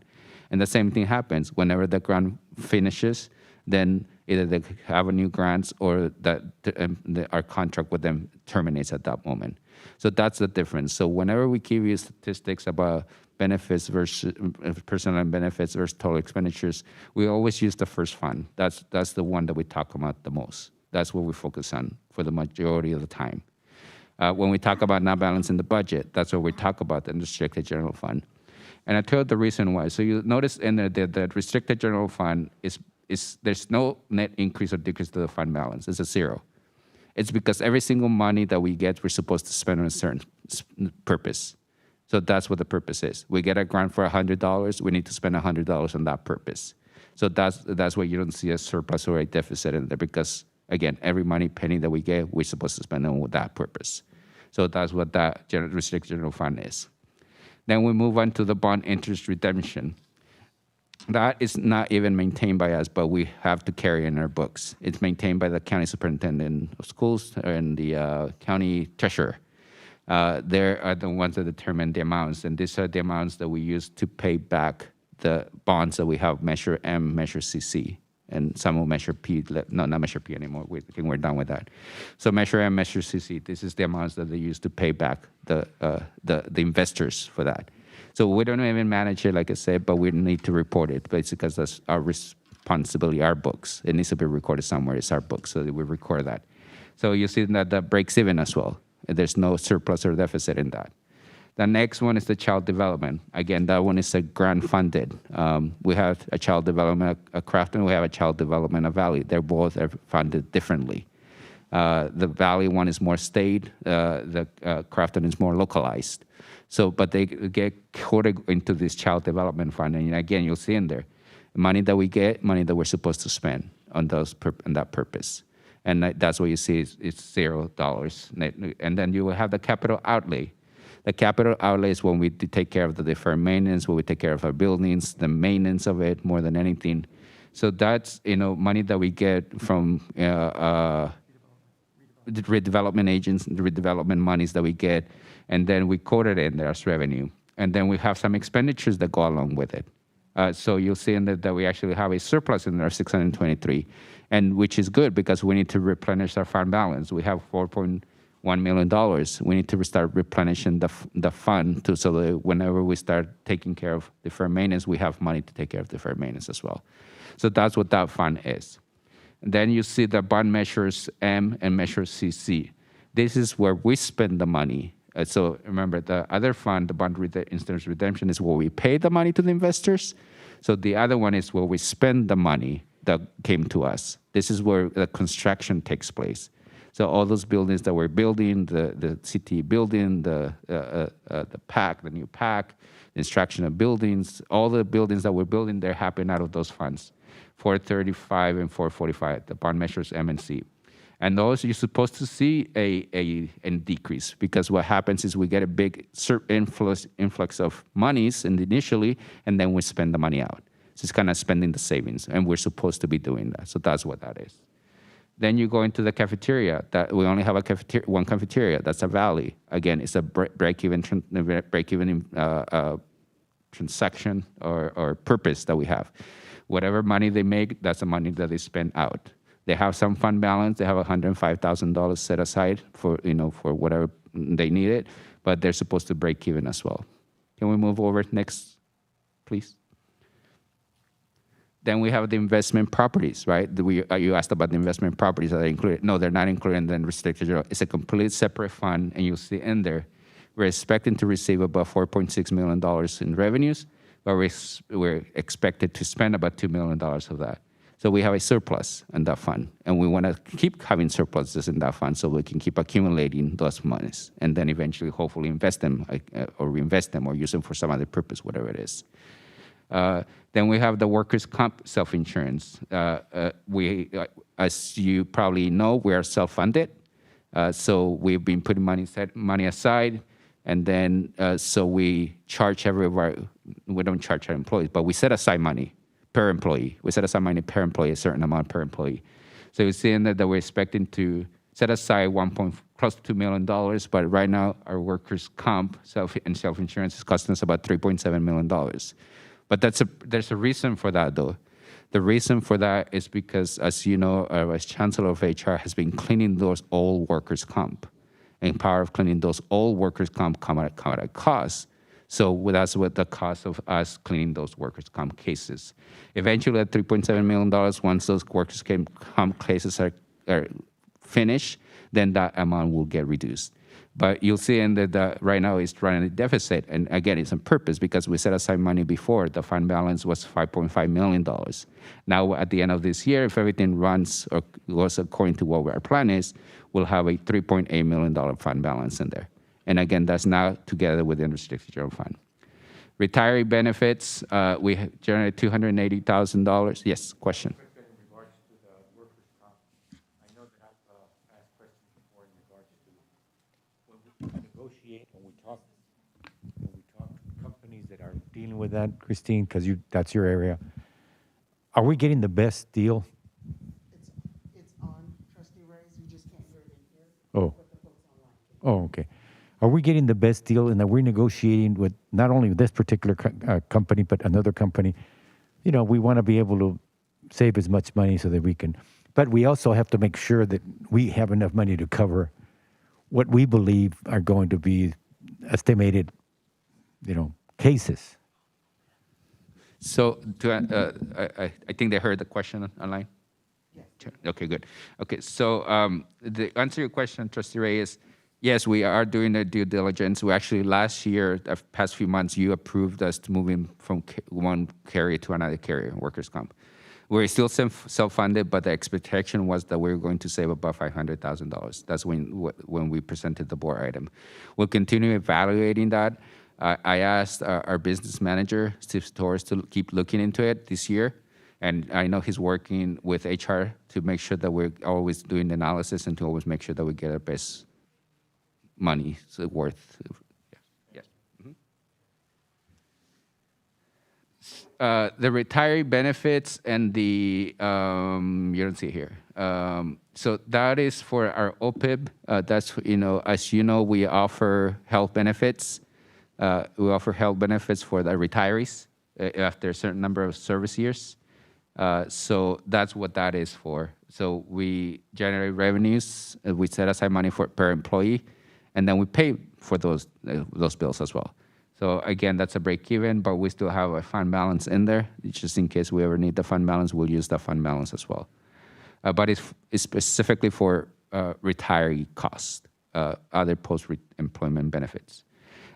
And the same thing happens whenever the grant finishes, then either they have a new grants or our contract with them terminates at that moment. So that's the difference. So whenever we give you statistics about benefits versus personal and benefits versus total expenditures, we always use the first fund. That's the one that we talk about the most. That's what we focus on for the majority of the time. When we talk about not balancing the budget, that's what we talk about, the restricted general fund. And I tell you the reason why. So you notice in the restricted general fund is there's no net increase or decrease to the fund balance. It's a zero. It's because every single money that we get, we're supposed to spend on a certain purpose. So that's what the purpose is. We get a grant for $100, we need to spend $100 on that purpose. So that's why you don't see a surplus or a deficit in there, because again, every penny that we get, we're supposed to spend on with that purpose. So that's what that restricted general fund is. Then we move on to the bond interest redemption. That is not even maintained by us, but we have to carry in our books. It's maintained by the county superintendent of schools and the county treasurer. They are the ones that determine the amounts, and these are the amounts that we use to pay back the bonds that we have, Measure M, Measure CC. And some will Measure P, no, not Measure P anymore. I think we're done with that. So Measure M, Measure CC, this is the amounts that they use to pay back the investors for that. So we don't even manage it, like I said, but we need to report it, basically, because that's our responsibility, our books. It needs to be recorded somewhere. It's our books, so that we record that. So you see that breaks even as well. There's no surplus or deficit in that. The next one is the child development. Again, that one is a grant funded. We have a child development at Crafton. We have a child development at Valley. They're both funded differently. The Valley one is more state. The Crafton is more localized. So, but they get coded into this child development fund. And again, you'll see in there, money that we get, money that we're supposed to spend on on that purpose. And that's what you see is it's $0. And then you will have the capital outlay. The capital outlay is when we take care of the deferred maintenance, when we take care of our buildings, the maintenance of it more than anything. So that's, money that we get from the redevelopment agents, the redevelopment monies that we get, and then we code it in there as revenue. And then we have some expenditures that go along with it. So you'll see in that we actually have a surplus in there, 623, and which is good because we need to replenish our fund balance. We have $4.1 million. We need to start replenishing the fund so that whenever we start taking care of deferred maintenance, we have money to take care of deferred maintenance as well. So that's what that fund is. And then you see the bond measures M and measure CC. This is where we spend the money. So remember, the other fund, the bond instance redemption, is where we pay the money to the investors. So the other one is where we spend the money that came to us. This is where the construction takes place. So all those buildings that we're building, the city building, the PAC, the new PAC, the instructional buildings, all the buildings that we're building, they're happening out of those funds, 435 and 445, the bond measures M and C. And those you're supposed to see a decrease because what happens is we get a big influx of monies initially, and then we spend the money out. So it's kind of spending the savings, and we're supposed to be doing that. So that's what that is. Then you go into the cafeteria. That we only have one cafeteria. That's a valley. Again, it's a break-even transaction or purpose that we have. Whatever money they make, that's the money that they spend out. They have some fund balance. They have $105,000 set aside for for whatever they need it, but they're supposed to break even as well. Can we move over next, please? Then we have the investment properties, right? You asked about the investment properties that are included. No, they're not included in the restricted general. It's a complete separate fund, and you'll see in there, we're expecting to receive about $4.6 million in revenues, but we're expected to spend about $2 million of that. So we have a surplus in that fund, and we want to keep having surpluses in that fund so we can keep accumulating those monies, and then eventually, hopefully, invest them or reinvest them or use them for some other purpose, whatever it is. Then we have the workers' comp self-insurance. As you probably know, we are self-funded. So we've been putting money aside, and then so we charge we don't charge our employees, but we set aside money per employee. We set aside money per employee, a certain amount per employee. So you're seeing that we're expecting to set aside close to $2 million, but right now our workers' comp self-insurance is costing us about $3.7 million. But there's a reason for that, though. The reason for that is because, as you know, our Vice Chancellor of HR has been cleaning those old workers' comp. And part of cleaning those old workers' comp come at a cost. So that's what the cost of us cleaning those workers' comp cases. Eventually, at $3.7 million, once those workers' comp cases are finished, then that amount will get reduced. But you'll see in that right now it's running a deficit. And again, it's on purpose because we set aside money before. The fund balance was $5.5 million. Now, at the end of this year, if everything runs or goes according to what our plan is, we'll have a $3.8 million fund balance in there. And again, that's now together with the unrestricted general fund. Retiree benefits, we generated $280,000. Yes, question. When we talk to companies that are dealing with that, Christine, because that's your area, are we getting the best deal? It's on Trustee Reyes, you just can't hear it in here. Oh. But the vote's online. Oh, okay. Are we getting the best deal and that we're negotiating with not only this particular company, but another company? We want to be able to save as much money so that we can, but we also have to make sure that we have enough money to cover what we believe are going to be estimated, cases. So I think they heard the question online? Yes. Okay, good. Okay, so the answer to your question, Trustee Ray, is yes, we are doing the due diligence. We actually, last year, the past few months, you approved us to moving from one carrier to another carrier, workers' comp. We're still self-funded, but the expectation was that we were going to save about $500,000. That's when we presented the board item. We'll continue evaluating that. I asked our business manager, Steve Torres, to keep looking into it this year. And I know he's working with HR to make sure that we're always doing the analysis and to always make sure that we get our best money worth. Yes. The retiree benefits and the, you don't see it here. So that is for our OPIB. That's, as you know, we offer health benefits. We offer health benefits for the retirees after a certain number of service years. So that's what that is for. So we generate revenues, we set aside money per employee, and then we pay for those bills as well. So again, that's a break even, but we still have a fund balance in there. Just in case we ever need the fund balance, we'll use the fund balance as well. But it's specifically for retiree costs, other post-employment benefits.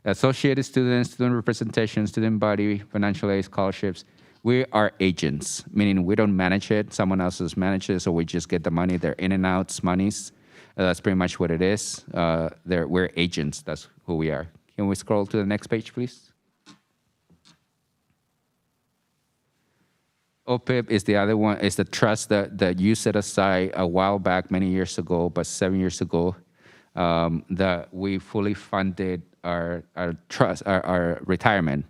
Associated students, student representation, student body, financial aid, scholarships. We are agents, meaning we don't manage it. Someone else manages it, so we just get the money. They're in and outs monies. That's pretty much what it is. We're agents. That's who we are. Can we scroll to the next page, please? OPIB is the other one. It's the trust that you set aside a while back, many years ago, about 7 years ago, that we fully funded our trust, our retirement.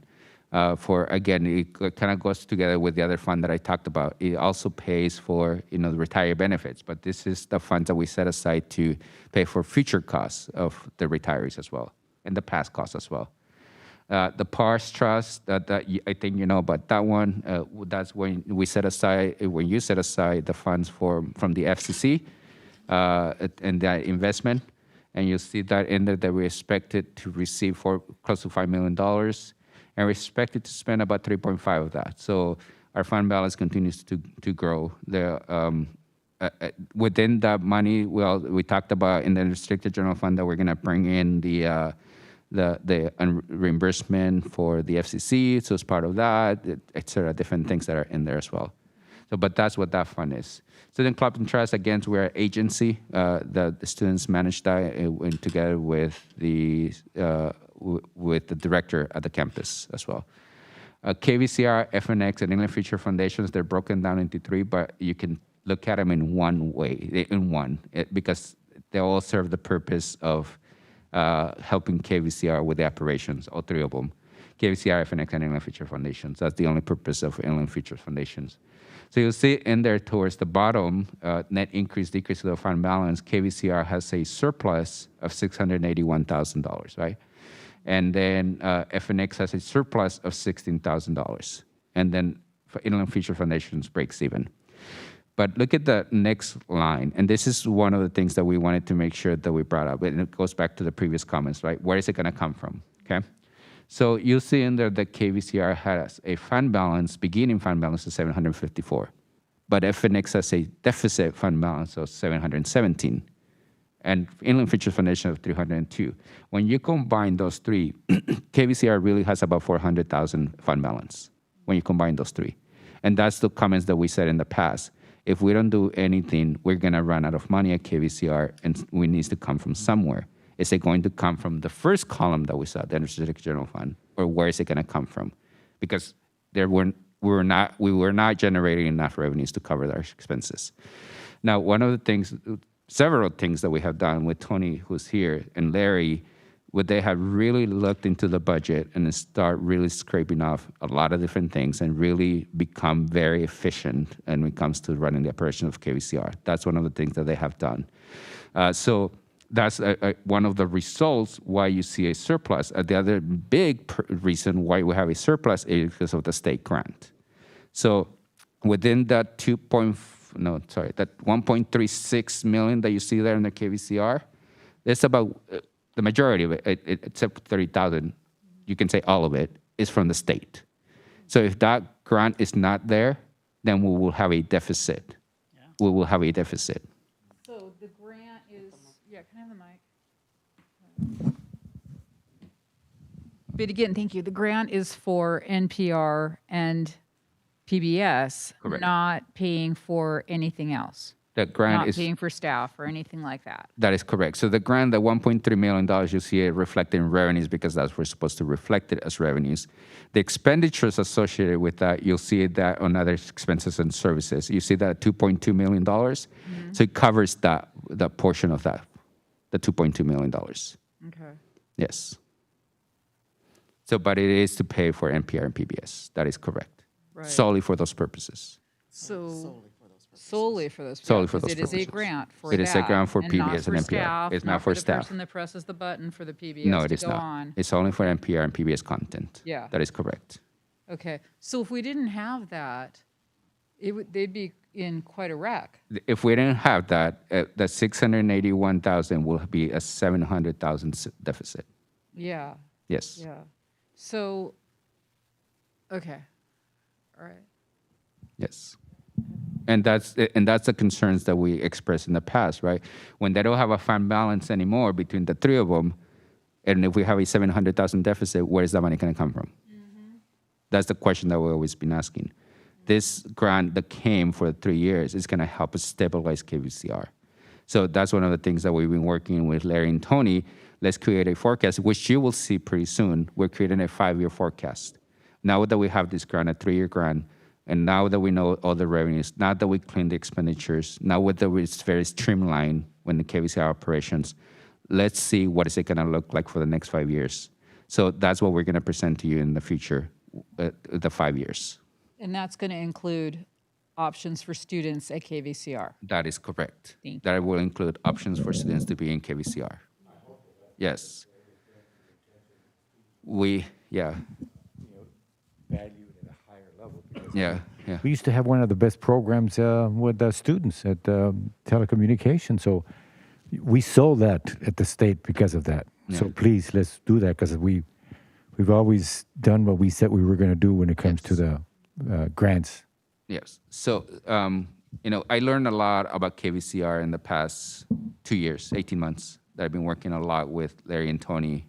Again, it kind of goes together with the other fund that I talked about. It also pays for, the retiree benefits, but this is the funds that we set aside to pay for future costs of the retirees as well, and the past costs as well. The PARS trust, I think you know about that one. That's when you set aside the funds from the FCC and that investment, and you'll see that in there that we expected to receive for close to $5 million. And we're expected to spend about 3.5 of that. So our fund balance continues to grow. Within that money, we talked about in the restricted general fund that we're going to bring in the reimbursement for the FCC. So as part of that, et cetera, different things that are in there as well. But that's what that fund is. Student Club and Trust, again, we're an agency. The students manage that together with the director at the campus as well. KVCR, FNX, and Inland Future Foundations, they're broken down into three, but you can look at them in one way, because they all serve the purpose of helping KVCR with the operations, all three of them. KVCR, FNX, and Inland Future Foundations. That's the only purpose of Inland Future Foundations. So you'll see in there towards the bottom, net increase, decrease of the fund balance, KVCR has a surplus of $681,000, right? And then FNX has a surplus of $16,000. And then Inland Future Foundations breaks even. But look at the next line. And this is one of the things that we wanted to make sure that we brought up. And it goes back to the previous comments, right? Where is it going to come from, okay? So you'll see in there that KVCR has a beginning fund balance of 754. But FNX has a deficit fund balance of 717. And Inland Future Foundation of 302. When you combine those three, KVCR really has about 400,000 fund balance when you combine those three. And that's the comments that we said in the past. If we don't do anything, we're going to run out of money at KVCR, and we need to come from somewhere. Is it going to come from the first column that we saw, the Restricted General Fund, or where is it going to come from? Because we were not generating enough revenues to cover our expenses. Now, several things that we have done with Tony, who's here, and Larry, they have really looked into the budget and start really scraping off a lot of different things and really become very efficient when it comes to running the operation of KVCR. That's one of the things that they have done. So that's one of the results why you see a surplus. The other big reason why we have a surplus is because of the state grant. So within that that 1.36 million that you see there in the KVCR, it's about the majority of it, except 30,000, you can say all of it, is from the state. So if that grant is not there, then we will have a deficit. Yeah. We will have a deficit. So the grant is, can I have the mic? But again, thank you. The grant is for NPR and PBS, Correct. not paying for anything else. The grant not is paying for staff or anything like that. that is correct. So the grant, the $1.3 million, you see it reflected in revenues because that's what we're supposed to reflect it as revenues. The expenditures associated with that, you'll see that on other expenses and services. You see that $2.2 million. So it covers that portion of that, the $2.2 million. Okay. Yes. So, but it is to pay for NPR and PBS. That is correct. Right. Solely for those purposes. So Solely for those purposes. solely for Solely for those those It is a purposes. grant for It that. is a grant for and PBS not and for NPR. staff, It's not for the staff. person that presses the button for the PBS No, to it is go not. on. It's only for NPR and PBS content. Yeah. That is correct. Okay. So if we didn't have that, they'd be in quite a wreck. If we didn't have that, the 681,000 will be a 700,000 deficit. Yeah. Yes. Yeah. So, okay. All right. Yes. And that's the concerns that we expressed in the past, right? When they don't have a fund balance anymore between the three of them, and if we have a 700,000 deficit, where is that money going to come from? That's the question that we've always been asking. This grant that came for 3 years is going to help us stabilize KVCR. So that's one of the things that we've been working with Larry and Tony. Let's create a forecast, which you will see pretty soon. We're creating a 5-year forecast. Now that we have this grant, a 3-year grant, and now that we know all the revenues, now that we clean the expenditures, now that it's very streamlined when the KVCR operations, let's see what is it going to look like for the next 5 years. So that's what we're going to present to you in the future, the 5 years. And that's going to include options for students at KVCR. That is correct. Thank That will include options for students to be in KVCR. Yes. Yeah. Valued at a higher level. Yeah. We used to have one of the best programs with the students at telecommunications. So we sold that at the state because of that. So Yeah. please, let's do that because we've always done what we said we were going to do when it comes to the grants. Yes. So, I learned a lot about KVCR in the past 2 years, 18 months, that I've been working a lot with Larry and Tony,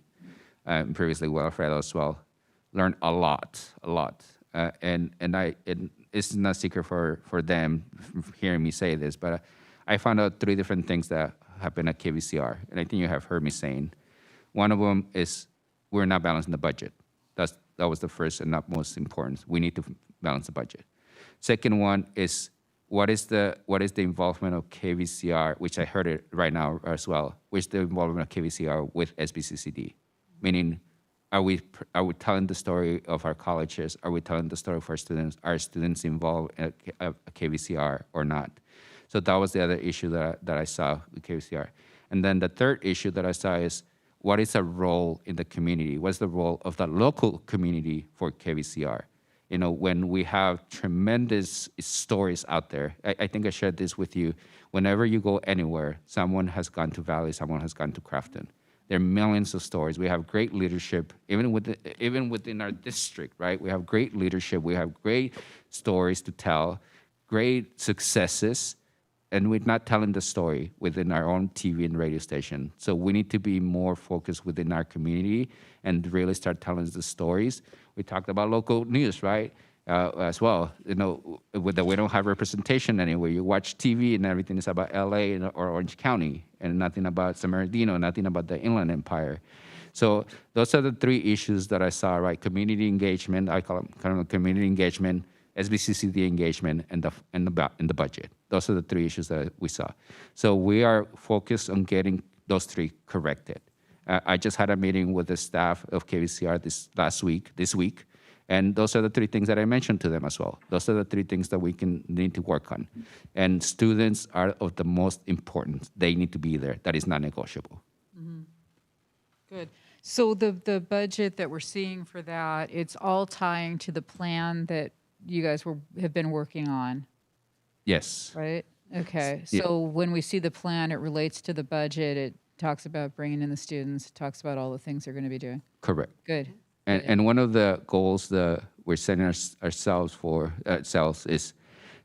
and previously Wilfredo as well. Learned a lot. And it's not a secret for them hearing me say this, but I found out 3 different things that happened at KVCR, and I think you have heard me saying. One of them is we're not balancing the budget. That was the first and not most important. We need to balance the budget. Second one is what is the involvement of KVCR, which I heard it right now as well, which is the involvement of KVCR with SBCCD, meaning are we telling the story of our colleges? Are we telling the story of our students? Are students involved at KVCR or not? So that was the other issue that I saw with KVCR. And then the third issue that I saw is what is our role in the community? What's the role of the local community for KVCR? When we have tremendous stories out there, I think I shared this with you. Whenever you go anywhere, someone has gone to Valley, someone has gone to Crafton. There are millions of stories. We have great leadership, even within our district, right? We have great leadership. We have great stories to tell, great successes, and we're not telling the story within our own TV and radio station. So we need to be more focused within our community and really start telling the stories. We talked about local news, right? As well, we don't have representation anywhere. You watch TV and everything is about LA or Orange County and nothing about San Bernardino, nothing about the Inland Empire. So those are the 3 issues that I saw, right? Community engagement, I call them kind of community engagement, SBCCD engagement, and the budget. Those are the 3 issues that we saw. So we are focused on getting those 3 corrected. I just had a meeting with the staff of KVCR this week, and those are the 3 things that I mentioned to them as well. Those are the 3 things that we need to work on. And students are of the most important. They need to be there. That is not negotiable. Good. So the budget that we're seeing for that, it's all tying to the plan that you guys have been working on, Yes. right? Okay. Yeah. So when we see the plan, it relates to the budget. It talks about bringing in the students. It talks about all the things they're going to be doing. Correct. Good. And one of the goals that we're setting ourselves is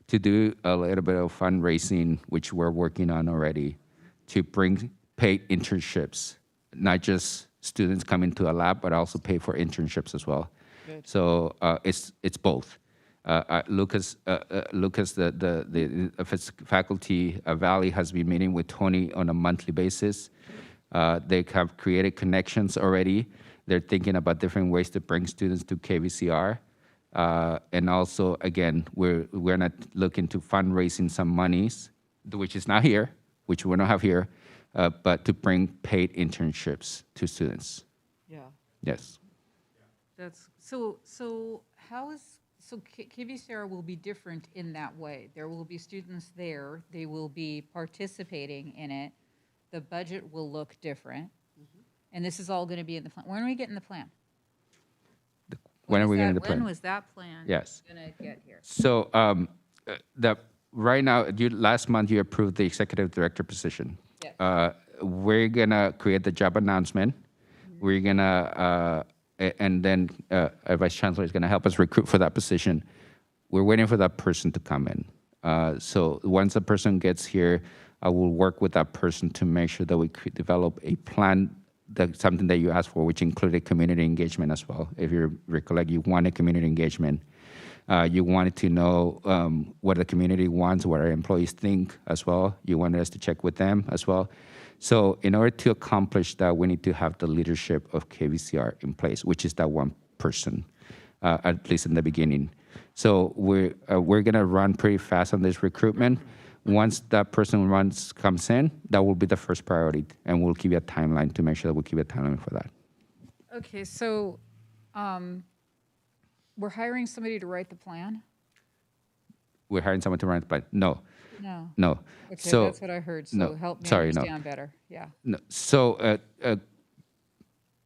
to do a little bit of fundraising, which we're working on already, to bring paid internships, not just students coming to a lab, but also pay for internships as well. Good. So it's both. Lucas, faculty, Valley has been meeting with Tony on a monthly basis. They have created connections already. They're thinking about different ways to bring students to KVCR. And also, again, we're not looking to fundraising some monies, which is not here, which we don't have here, but to bring paid internships to students. Yeah. Yes. That's, KVCR will be different in that way. There will be students there, they will be participating in it. The budget will look different. And this is all gonna be in the plan. When are we getting the plan? When are we getting the When plan? was that plan? Yes. Gonna get here? So right now, last month you approved the executive director position. Yes. We're gonna create the job announcement. We're gonna, and then our vice chancellor is gonna help us recruit for that position. We're waiting for that person to come in. So once the person gets here, I will work with that person to make sure that we could develop a plan, that something that you asked for, which included community engagement as well. If you recollect, you wanted community engagement. You wanted to know what the community wants, what our employees think as well. You wanted us to check with them as well. So in order to accomplish that, we need to have the leadership of KVCR in place, which is that one person, at least in the beginning. So we're gonna run pretty fast on this recruitment. Once that person comes in, that will be the first priority, and we'll give you a timeline to make sure that we keep a timeline for that. Okay, so, we're hiring somebody to write the plan? We're hiring someone to run it, but no. No. Okay, So that's what I heard, so no, help me sorry, no. understand better, yeah. No. So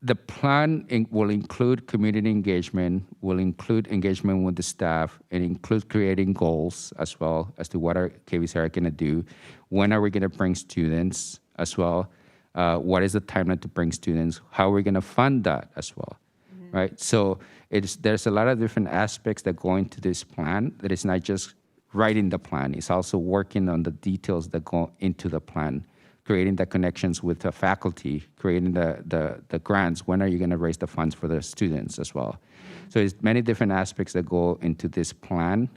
the plan will include community engagement, will include engagement with the staff, and include creating goals as well as to what our KVCR are going to do. When are we going to bring students as well? What is the timeline to bring students? How are we going to fund that as well? Right? So there's a lot of different aspects that go into this plan. That it's not just writing the plan. It's also working on the details that go into the plan, creating the connections with the faculty, creating the grants. When are you going to raise the funds for the students as well? So there's many different aspects that go into this plan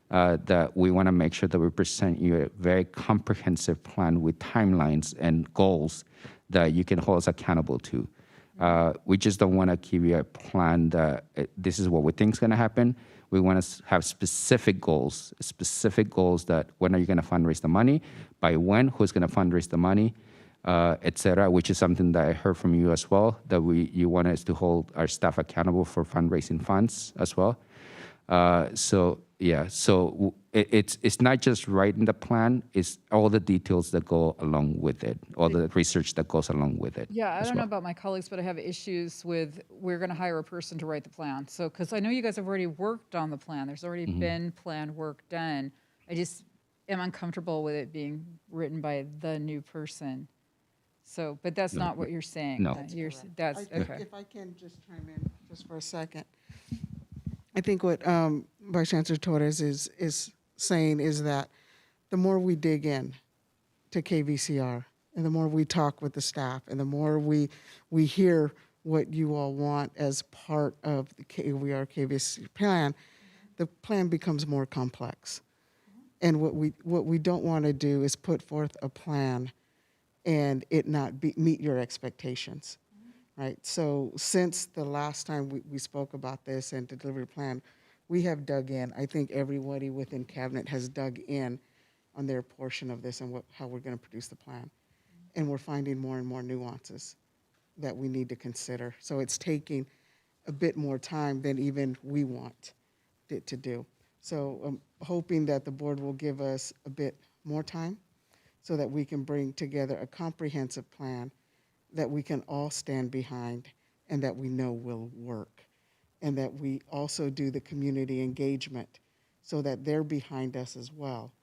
that we want to make sure that we present you a very comprehensive plan with timelines and goals that you can hold us accountable to. We just don't want to give you a plan that this is what we think is going to happen. We want to have specific goals that when are you going to fundraise the money, by when, who's going to fundraise the money, et cetera, which is something that I heard from you as well, that you want us to hold our staff accountable for fundraising funds as well. So it's not just writing the plan, it's all the details that go along with it, all the research that goes along with it. Yeah, I as don't know well. about my colleagues, but I have issues with, we're gonna hire a person to write the plan. So, because I know you guys have already worked on the plan, there's already been plan work done. I just am uncomfortable with it being written by the new person. So, but that's not what you're saying. No. That's, okay. If I can just chime in just for a second. I think what Vice Chancellor Torres is saying is that the more we dig in to KVCR and the more we talk with the staff and the more we hear what you all want as part of the KVCR plan, the plan becomes more complex. And what we don't want to do is put forth a plan and it not meet your expectations. Right. So since the last time we spoke about this and the delivery plan, we have dug in. I think everybody within cabinet has dug in on their portion of this and how we're going to produce the plan. And we're finding more and more nuances that we need to consider. So it's taking a bit more time than even we want it to do. So I'm hoping that the board will give us a bit more time so that we can bring together a comprehensive plan that we can all stand behind and that we know will work. And that we also do the community engagement so that they're behind us as well.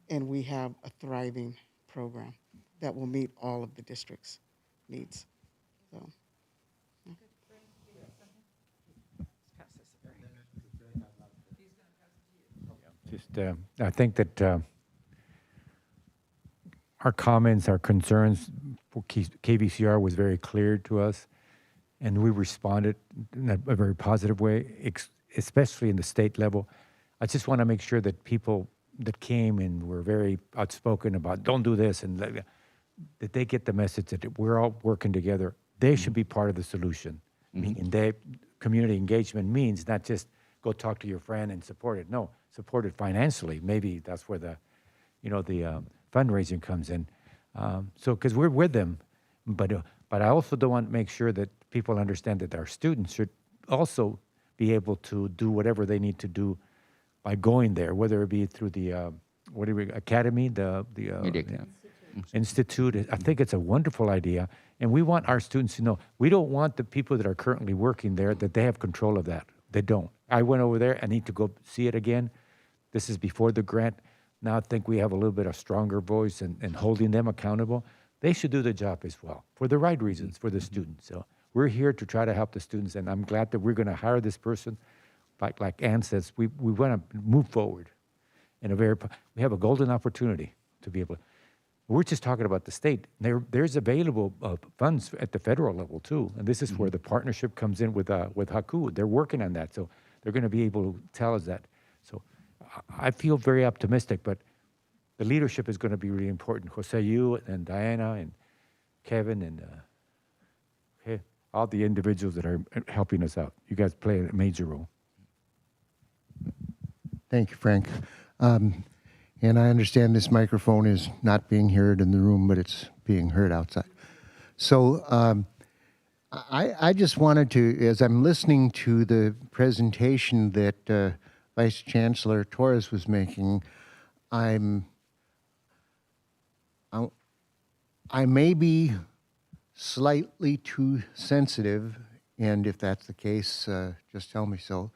And we have a thriving program that will meet all of the district's needs. So. I think that our comments, our concerns for KVCR was very clear to us, and we responded in a very positive way, especially in the state level. I just want to make sure that people that came and were very outspoken about don't do this and that they get the message that we're all working together. They should be part of the solution. And community engagement means not just go talk to your friend and support it. No, support it financially. Maybe that's where the fundraising comes in. So because we're with them, but I also don't want to make sure that people understand that our students should also be able to do whatever they need to do by going there, whether it be through the academy, the Media camp. institute. I think it's a wonderful idea, and we want our students to know we don't want the people that are currently working there that they have control of that. They don't. I went over there. I need to go see it again. This is before the grant. Now I think we have a little bit of stronger voice and holding them accountable. They should do the job as well for the right reasons for the students. So we're here to try to help the students, and I'm glad that we're going to hire this person. Like Ann says, we want to move forward in we have a golden opportunity to be able to. We're just talking about the state. There's available funds at the federal level too, and this is where the partnership comes in with Haku. They're working on that, so they're going to be able to tell us that. So I feel very optimistic, but the leadership is going to be really important. Jose, you and Diana and Kevin and all the individuals that are helping us out. You guys play a major role. Thank you, Frank. And I understand this microphone is not being heard in the room, but it's being heard outside. So I just wanted to, as I'm listening to the presentation that Vice Chancellor Torres was making, I may be slightly too sensitive, and if that's the case, just tell me so.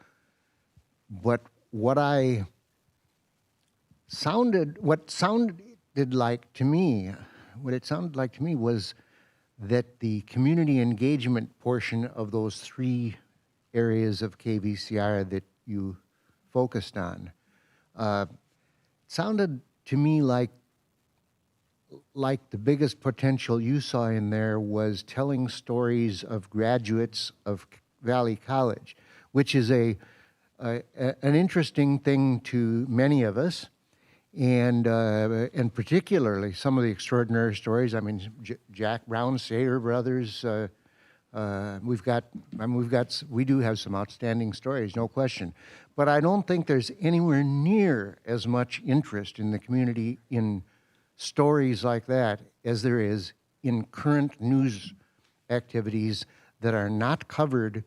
But what sounded like to me was that the community engagement portion of those three areas of KVCR that you focused on sounded to me like the biggest potential you saw in there was telling stories of graduates of Valley College, which is an interesting thing to many of us, and particularly some of the extraordinary stories. I mean, Jack Brown, Sater Brothers. We do have some outstanding stories, no question. But I don't think there's anywhere near as much interest in the community in stories like that as there is in current news activities that are not covered,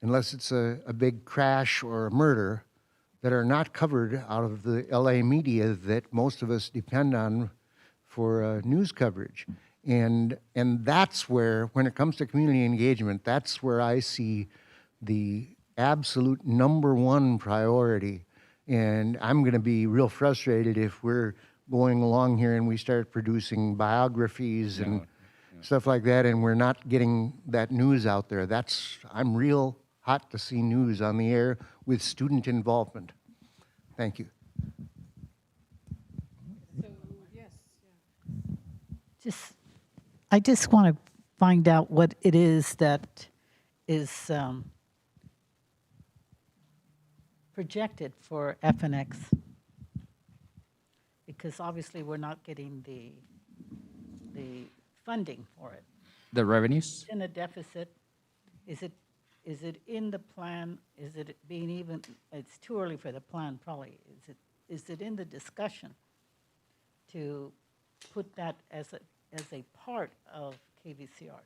unless it's a big crash or a murder, that are not covered out of the LA media that most of us depend on for news coverage. And that's where, when it comes to community engagement, that's where I see the absolute number one priority. And I'm going to be real frustrated if we're going along here and we start producing biographies and stuff like that, and we're not getting that news out there. I'm real hot to see news on the air with student involvement. Thank you. I just want to find out what it is that is projected for FNX, because obviously we're not getting the funding for it. The revenues? In a deficit, is it in the plan? Is it being even? It's too early for the plan, probably. Is it in the discussion to put that as a part of KVCR?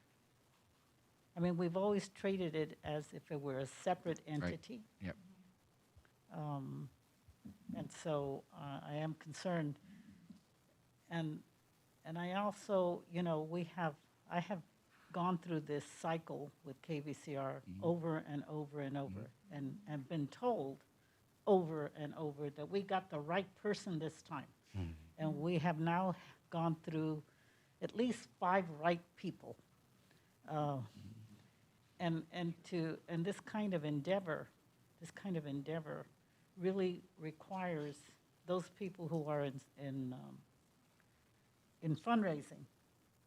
I mean, we've always treated it as if it were a separate entity. Yep. And so I am concerned. And I also, I have gone through this cycle with KVCR over and over and over, and been told over and over that we got the right person this time. And we have now gone through at least 5 right people. And this kind of endeavor really requires those people who are in fundraising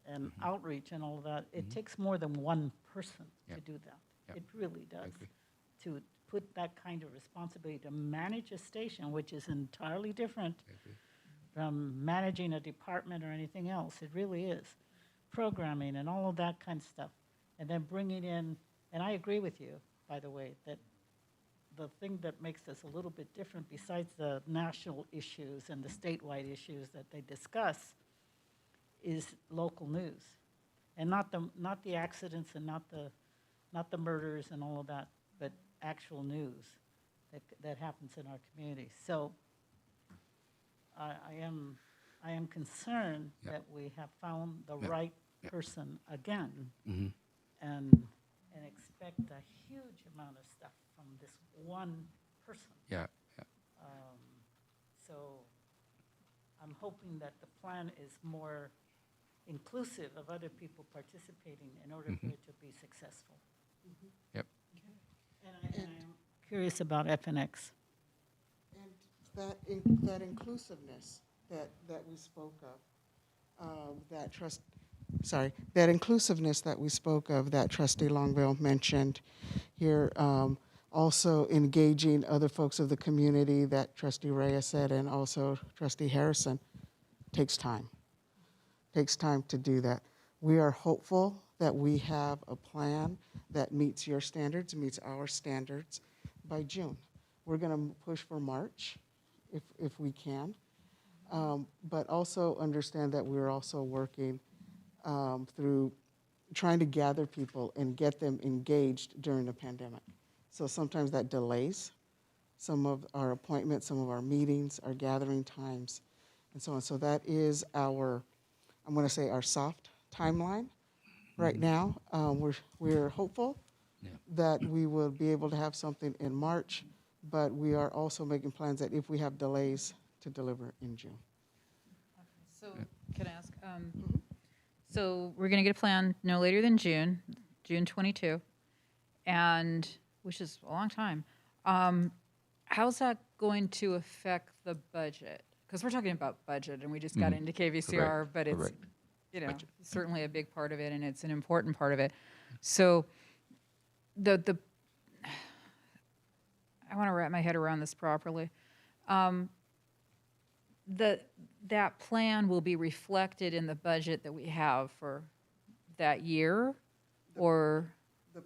and outreach and all of that. It takes more than one person to do that. It really does, to put that kind of responsibility to manage a station, which is entirely different from managing a department or anything else. It really is. Programming and all of that kind of stuff. And then bringing in, and I agree with you, by the way, that the thing that makes us a little bit different, besides the national issues and the statewide issues that they discuss, is local news. And not the accidents and not the murders and all of that, but actual news that happens in our community. So I am concerned that we have found the right person again, and expect a huge amount of stuff from this one person. Yeah. So I'm hoping that the plan is more inclusive of other people participating in order for it to be successful. Yep. And I'm curious about FNX. And that inclusiveness that we spoke of, that inclusiveness that we spoke of, that Trustee Longville mentioned here, also engaging other folks of the community that Trustee Reyes said, and also Trustee Harrison, takes time. Takes time to do that. We are hopeful that we have a plan that meets your standards, meets our standards by June. We're going to push for March if we can, but also understand that we're also working through trying to gather people and get them engaged during the pandemic. So sometimes that delays some of our appointments, some of our meetings, our gathering times, and so on. So that is our, I'm going to say, our soft timeline right now. We're hopeful that we will be able to have something in March, but we are also making plans that if we have delays, to deliver in June. So can I ask, so we're going to get a plan no later than June 22, and which is a long time. How's that going to affect the budget? Because we're talking about budget, and we just got into KVCR, Correct. but it's, Correct. Budget. certainly a big part of it, and it's an important part of it. So I want to wrap my head around this properly. That plan will be reflected in the budget that we have for that year, or? The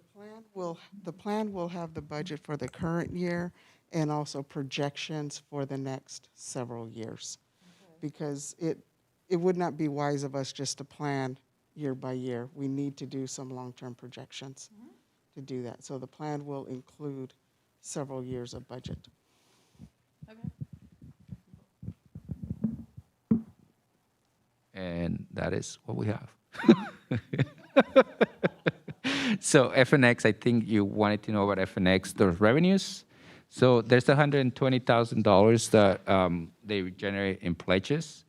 plan will have the budget for the current year and also projections for the next several years. Because it would not be wise of us just to plan year by year. We need to do some long-term projections to do that. So the plan will include several years of budget. Okay. And that is what we have. So FNX, I think you wanted to know about FNX, those revenues. So there's $120,000 that they generate in pledges.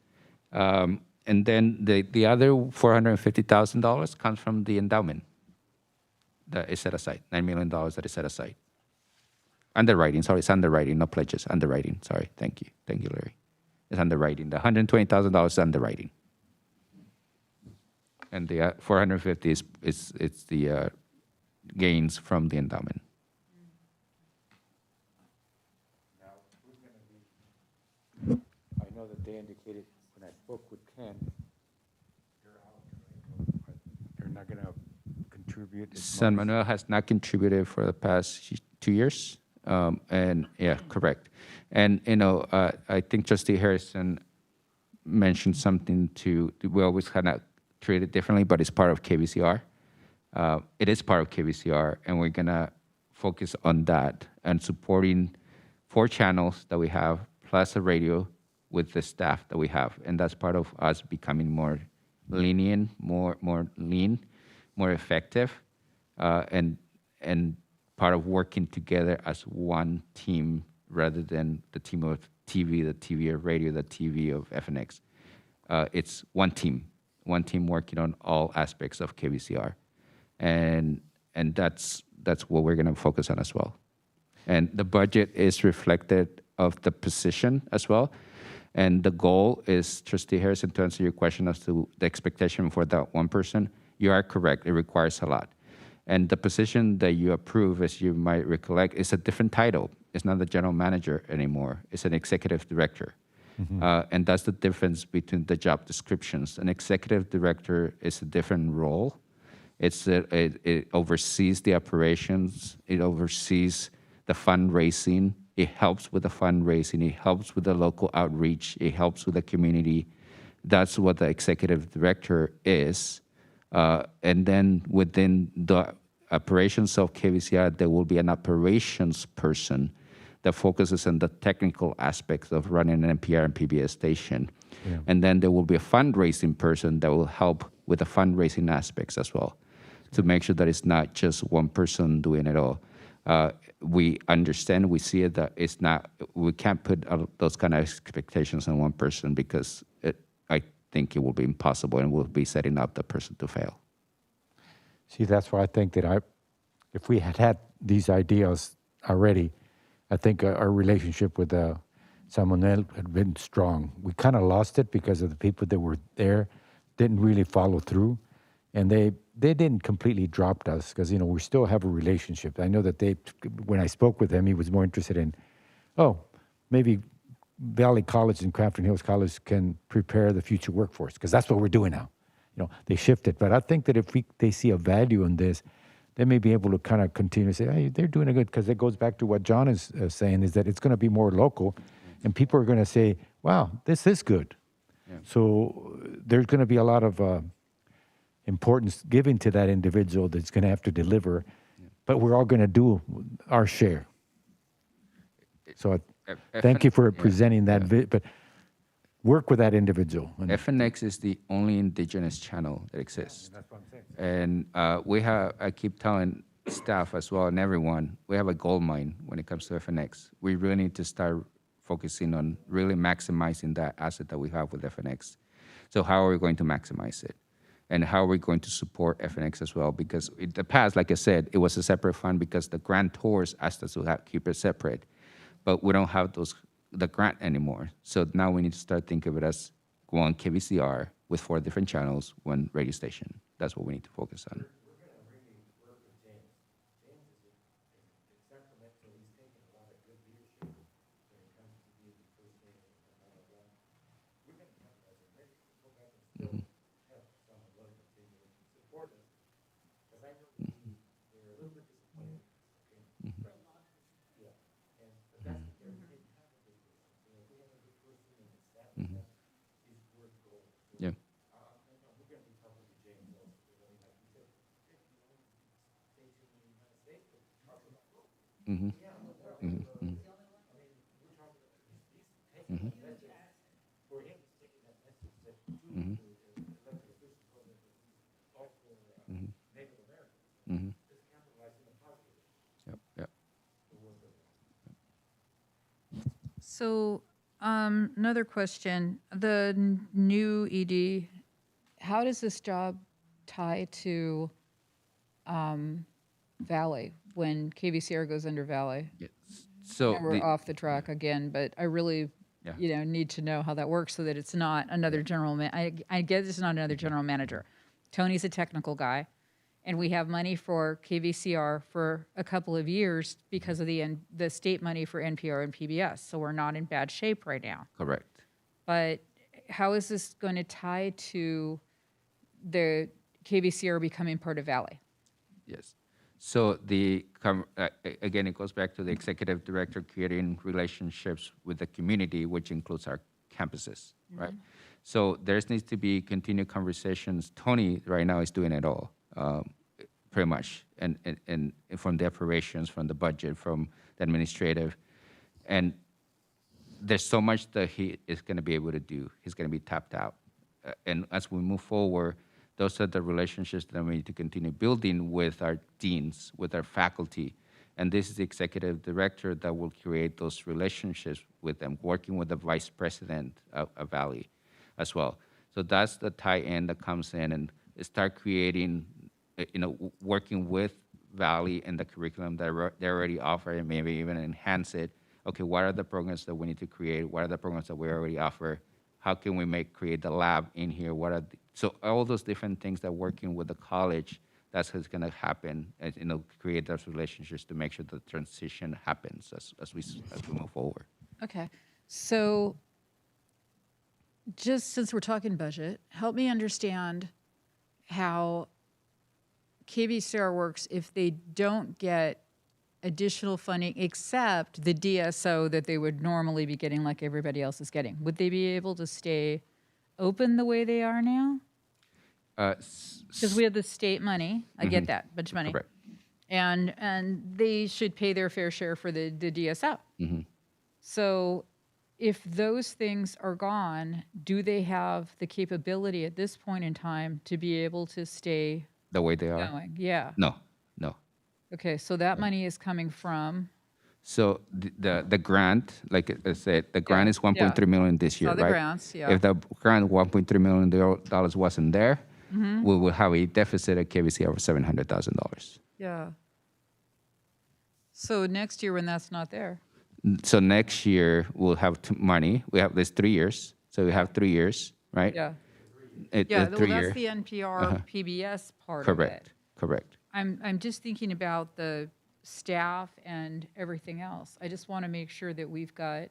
And then the other $450,000 comes from the endowment that is set aside, $9 million that is set aside. Underwriting, sorry, it's underwriting, not pledges, underwriting, sorry, thank you, Larry. It's underwriting, the $120,000 is underwriting. And the 450 is the gains from the endowment. I know that they indicated when I spoke with Ken, they're not going to contribute. San Manuel has not contributed for the past 2 years. And yeah, correct. And, I think Trustee Harrison mentioned something we always kind of treat it differently, but it's part of KVCR. It is part of KVCR, and we're going to focus on that and supporting 4 channels that we have, plus a radio with the staff that we have. And that's part of us becoming more lenient, more lean, more effective, and part of working together as one team rather than the team of TV, the TV of radio, the TV of FNX. It's one team working on all aspects of KVCR. And that's what we're going to focus on as well. And the budget is reflected of the position as well. And the goal is, Trustee Harrison, to answer your question as to the expectation for that one person, you are correct. It requires a lot. And the position that you approve, as you might recollect, is a different title. It's not the general manager anymore. It's an executive director. And that's the difference between the job descriptions. An executive director is a different role. It oversees the operations. It oversees the fundraising. It helps with the fundraising. It helps with the local outreach. It helps with the community. That's what the executive director is. And then within the operations of KVCR, there will be an operations person that focuses on the technical aspects of running an NPR and PBS station. Yeah. And then there will be a fundraising person that will help with the fundraising aspects as well, to make sure that it's not just one person doing it all. We understand, we see it, that it's not, we can't put those kind of expectations on one person, because I think it will be impossible, and we'll be setting up the person to fail. See, that's why I think that if we had these ideas already, I think our relationship with Samuel had been strong. We kind of lost it because of the people that were there didn't really follow through, and they didn't completely drop us, because we still have a relationship. I know that when I spoke with him, he was more interested in, maybe Valley College and Crafton Hills College can prepare the future workforce, because that's what we're doing now. They shifted, but I think that if they see a value in this, they may be able to kind of continue to say, hey, they're doing it good, because it goes back to what John is saying, is that it's going to be more local, and people are going to say, wow, this is good. Yeah. So there's going to be a lot of importance given to that individual that's going to have to deliver, but we're all going to do our share. So thank you for presenting that, but work with that individual. FNX is the only indigenous channel that exists. That's what I'm saying. And I keep telling staff as well and everyone, we have a gold mine when it comes to FNX. We really need to start focusing on really maximizing that asset that we have with FNX. So how are we going to maximize it? And how are we going to support FNX as well? Because in the past, like I said, it was a separate fund because the grantors asked us to keep it separate. But we don't have the grant anymore. So now we need to start thinking of it as one KVCR with 4 different channels, 1 radio station. That's what we need to focus on. We're going to really work with James. James is exceptional. He's taken a lot of good leadership when it comes to being the first name and all of that. We're going to have it as a maybe go back and still have some of what continue to support us. Because I know they're a little bit disappointed. Okay. Yeah. But that's what they're really Yeah. Mm-hmm. Mm-hmm. Mm-hmm. Mm-hmm. Mm-hmm. Yep. Yep. So, another question, the new ED, how does this job tie to Valley when KVCR goes under Valley? Yes. So Now we're off the track again, but I really, need to know how that works so that it's not another general I guess it's not another general manager. Tony's a technical guy, and we have money for KVCR for a couple of years because of the state money for NPR and PBS. So we're not in bad shape right now. Correct. But how is this going to tie to the KVCR becoming part of Valley? Yes. So again, it goes back to the executive director creating relationships with the community, which includes our campuses, right? So there needs to be continued conversations. Tony right now is doing it all. Pretty much, and from the operations, from the budget, from the administrative, and there's so much that he is going to be able to do. He's going to be tapped out, and as we move forward, those are the relationships that we need to continue building with our deans, with our faculty, and this is the executive director that will create those relationships with them, working with the vice president of Valley, as well. So that's the tie-in that comes in and start creating. Working with Valley and the curriculum that they already offer, and maybe even enhance it. Okay, what are the programs that we need to create? What are the programs that we already offer? How can we create the lab in here? So all those different things that working with the college that's what's going to happen, and, create those relationships to make sure the transition happens as we move forward. Okay, so just since we're talking budget, help me understand how KVCR works if they don't get additional funding except the DSO that they would normally be getting like everybody else is getting. Would they be able to stay open the way they are now? Because we have the state money. I get that, bunch of money. Correct. And they should pay their fair share for the DSO. So if those things are gone, do they have the capability at this point in time to be able to stay The way they are? going? Yeah. No. Okay, so that money is coming from, So the grant, like I said, the grant Yeah, is 1.3 million this year, Saw the right? grants, yeah. If the grant $1.3 million wasn't there, Mm-hmm. we will have a deficit at KVCR of $700,000. yeah. So next year when that's not there, So next year we'll have money. We have this 3 years, so we have 3 years, right? yeah. It, Yeah, the well, 3 that's year. the NPR PBS part of it. Correct. I'm just thinking about the staff and everything else. I just want to make sure that we've got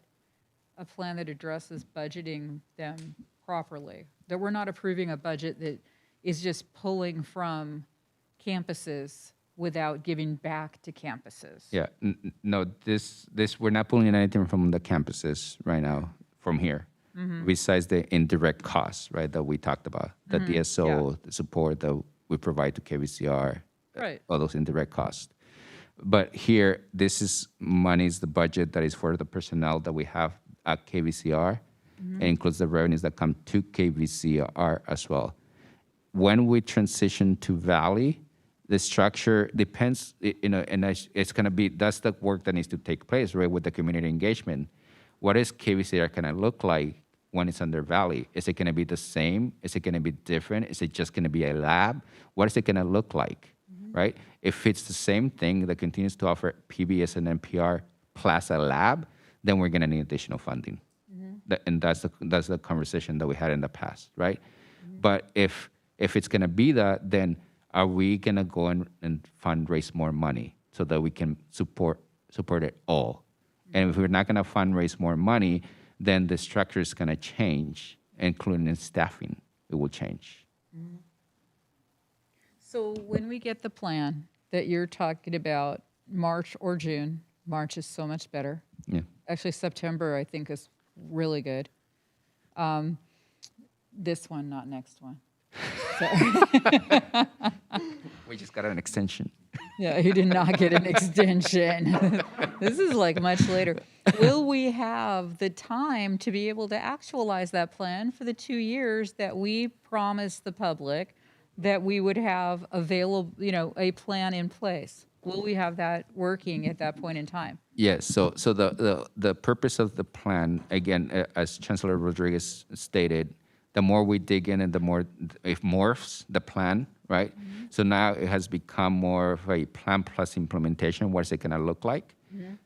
a plan that addresses budgeting them properly. That we're not approving a budget that is just pulling from campuses without giving back to campuses. Yeah. No, this we're not pulling anything from the campuses right now from here. Besides the indirect costs, right, that we talked about, the DSO, the support that we provide to KVCR, Right. all those indirect costs. But here, this is money's the budget that is for the personnel that we have at KVCR. It includes the revenues that come to KVCR as well. When we transition to Valley, the structure depends, and it's going to be, that's the work that needs to take place, right, with the community engagement. What is KVCR going to look like when it's under Valley? Is it going to be the same? Is it going to be different? Is it just going to be a lab? What is it going to look like, right? If it's the same thing that continues to offer PBS and NPR plus a lab, then we're going to need additional funding. And that's the conversation that we had in the past, right? But if it's going to be that, then are we going to go and fundraise more money so that we can support it all? And if we're not going to fundraise more money, then the structure is going to change, including staffing. It will change. So when we get the plan that you're talking about, March or June, March is so much better. Yeah. Actually, September, I think, is really good. This one, not next one. We just got an extension. Yeah, he did not get an extension. This is like much later. Will we have the time to be able to actualize that plan for the 2 years that we promised the public that we would have available, a plan in place? Will we have that working at that point in time? Yes. So the purpose of the plan, again, as Chancellor Rodriguez stated, the more we dig in and the more it morphs the plan, right? So now it has become more of a plan plus implementation. What's it going to look like,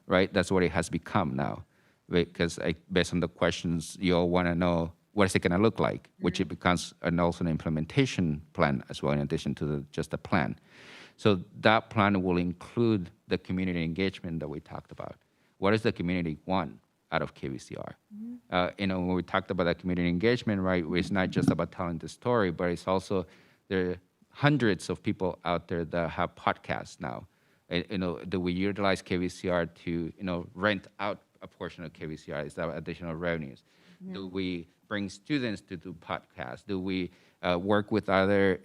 right? That's what it has become now, because based on the questions, you all want to know what is it going to look like, which it becomes also an implementation plan as well, in addition to just a plan. So that plan will include the community engagement that we talked about. What does the community want out of KVCR? When we talked about that community engagement, right, it's not just about telling the story, but it's also, there are hundreds of people out there that have podcasts now. Do we utilize KVCR to, rent out a portion of KVCR? Is that additional revenues? Do we bring students to do podcasts? Do we work with other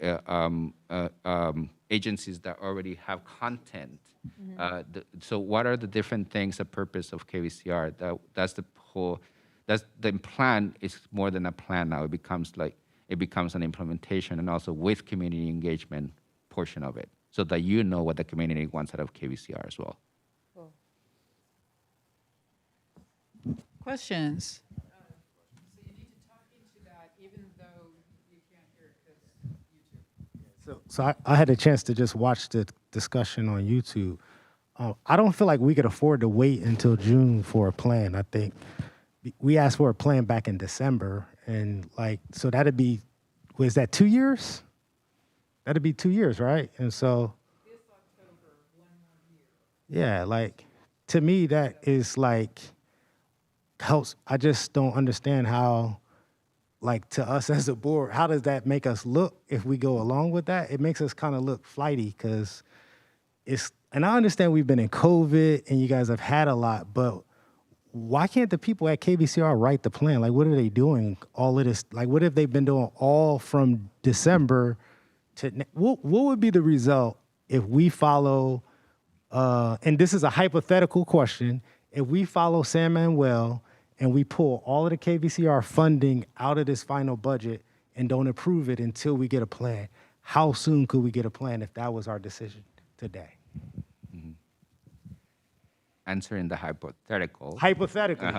agencies that already have content? So what are the different things, the purpose of KVCR? The plan is more than a plan now. It becomes an implementation, and also with community engagement portion of it, so that you know what the community wants out of KVCR as well. Cool. Questions? So you need to talk into that even though you can't hear it because YouTube. So I had a chance to just watch the discussion on YouTube. I don't feel like we could afford to wait until June for a plan. I think we asked for a plan back in December, and so that'd be, was that 2 years? that'd be 2 years, right? And so, yeah, like to me, that is like helps. I just don't understand how, like to us as a board, how does that make us look if we go along with that? It makes us kind of look flighty because it's, and I understand we've been in COVID and you guys have had a lot, but why can't the people at KVCR write the plan? Like, what are they doing all of this? Like, what have they been doing all from December to, what would be the result if we follow, and this is a hypothetical question, if we follow San Manuel and we pull all of the KVCR funding out of this final budget and don't approve it until we get a plan, how soon could we get a plan if that was our decision today? Answering the hypothetical. Hypothetically,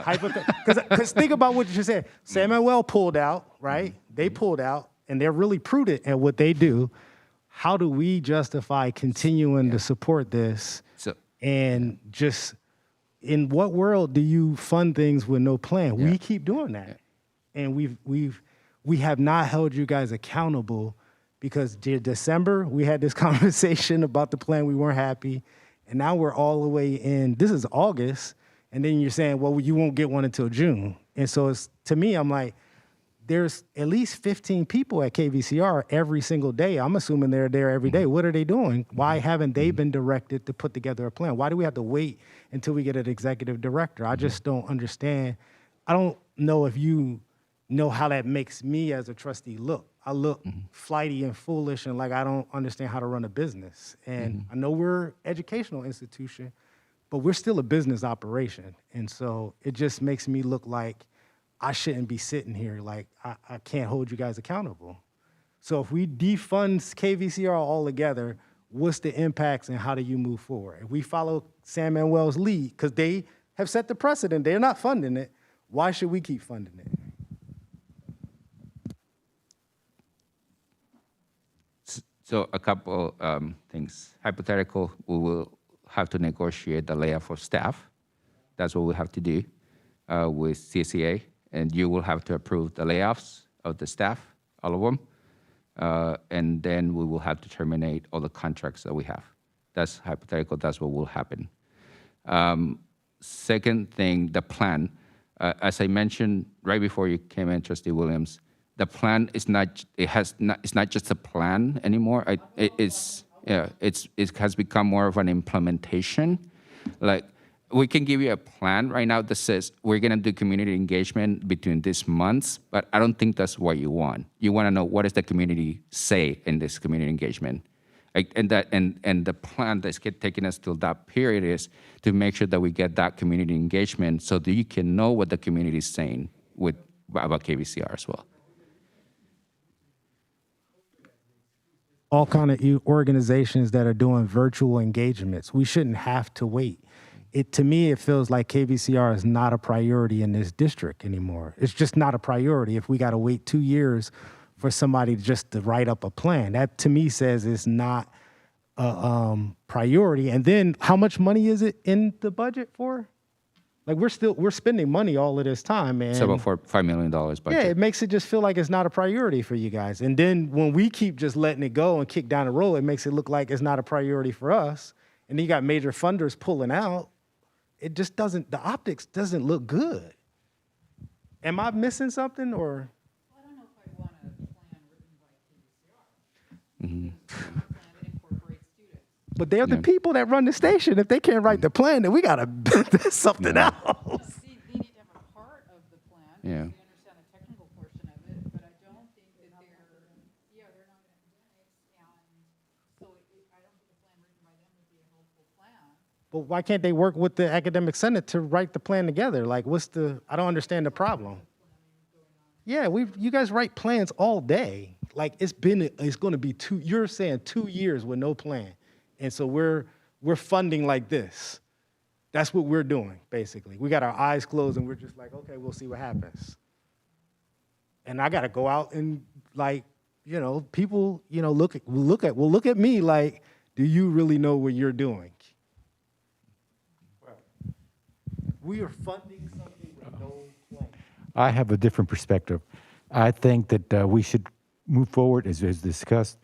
because think about what you just said. San Manuel pulled out, right? They pulled out, and they're really prudent at what they do. How do we justify continuing to support this? So, And just in what world do you fund things with no plan? We keep doing that, and we have not held you guys accountable because December we had this conversation about the plan. We weren't happy. And now we're all the way in, this is August, and then you're saying, well, you won't get one until June. And so it's, to me, I'm like, there's at least 15 people at KVCR every single day. I'm assuming they're there every day. What are they doing? Why haven't they been directed to put together a plan? Why do we have to wait until we get an executive director? I just don't understand. I don't know if you know how that makes me as a trustee look. I look flighty and foolish and like I don't understand how to run a business. And I know we're an educational institution, but we're still a business operation. And so it just makes me look like I shouldn't be sitting here. Like I can't hold you guys accountable. So if we defund KVCR altogether, what's the impacts and how do you move forward? If we follow San Manuel's lead, because they have set the precedent, they're not funding it, why should we keep funding it? So a couple things. Hypothetical, we will have to negotiate the layoff of staff. That's what we have to do with CCA. And you will have to approve the layoffs of the staff, all of them. And then we will have to terminate all the contracts that we have. That's hypothetical. That's what will happen. Second thing, the plan. As I mentioned right before you came in, Trustee Williams, the plan is not. It's not just a plan anymore. It has become more of an implementation. Like we can give you a plan right now that says we're going to do community engagement between these months, but I don't think that's what you want. You want to know what does the community say in this community engagement, and the plan that's taking us till that period is to make sure that we get that community engagement so that you can know what the community is saying about KVCR as well. All kind of organizations that are doing virtual engagements. We shouldn't have to wait. To me, it feels like KVCR is not a priority in this district anymore. It's just not a priority if we got to wait 2 years for somebody just to write up a plan. That to me says it's not a priority. And then how much money is it in the budget for? Like we're spending money all of this time, man. It's about $5 million budget. Yeah, it makes it just feel like it's not a priority for you guys. And then when we keep just letting it go and kick down the road, it makes it look like it's not a priority for us. And then you got major funders pulling out. It just doesn't, the optics doesn't look good. Am I missing something or? Well, I don't know if I want a plan written by KVCR. A plan that incorporates students. But they're the people that run the station. If they can't write the plan, then we got to that's something else. They need to have a part of the plan. Yeah. Because they understand the technical portion of it, but I don't think that they're not academics, and so I don't think a plan written by them would be a helpful plan. But why can't they work with the academic senate to write the plan together? Like, I don't understand the problem. Yeah, you guys write plans all day. Like it's going to be you're saying 2 years with no plan. And so we're funding like this. That's what we're doing, basically. We got our eyes closed and we're just like, okay, we'll see what happens. And I got to go out and like, people, will look at me like, do you really know what you're doing? We are funding something with no plan. I have a different perspective. I think that we should move forward as discussed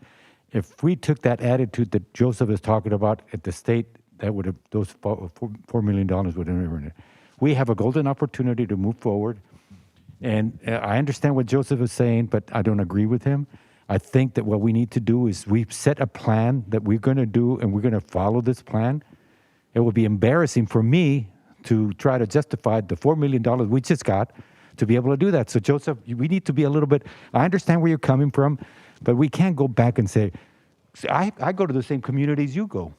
if we took that attitude that Joseph is talking about at the state, that would have, those $4 million would have never. We have a golden opportunity to move forward. And I understand what Joseph is saying, but I don't agree with him. I think that what we need to do is we've set a plan that we're going to do, and we're going to follow this plan. It would be embarrassing for me to try to justify the $4 million we just got to be able to do that. So Joseph, we need to be a little bit, I understand where you're coming from, but we can't go back and say, I go to the same communities you go.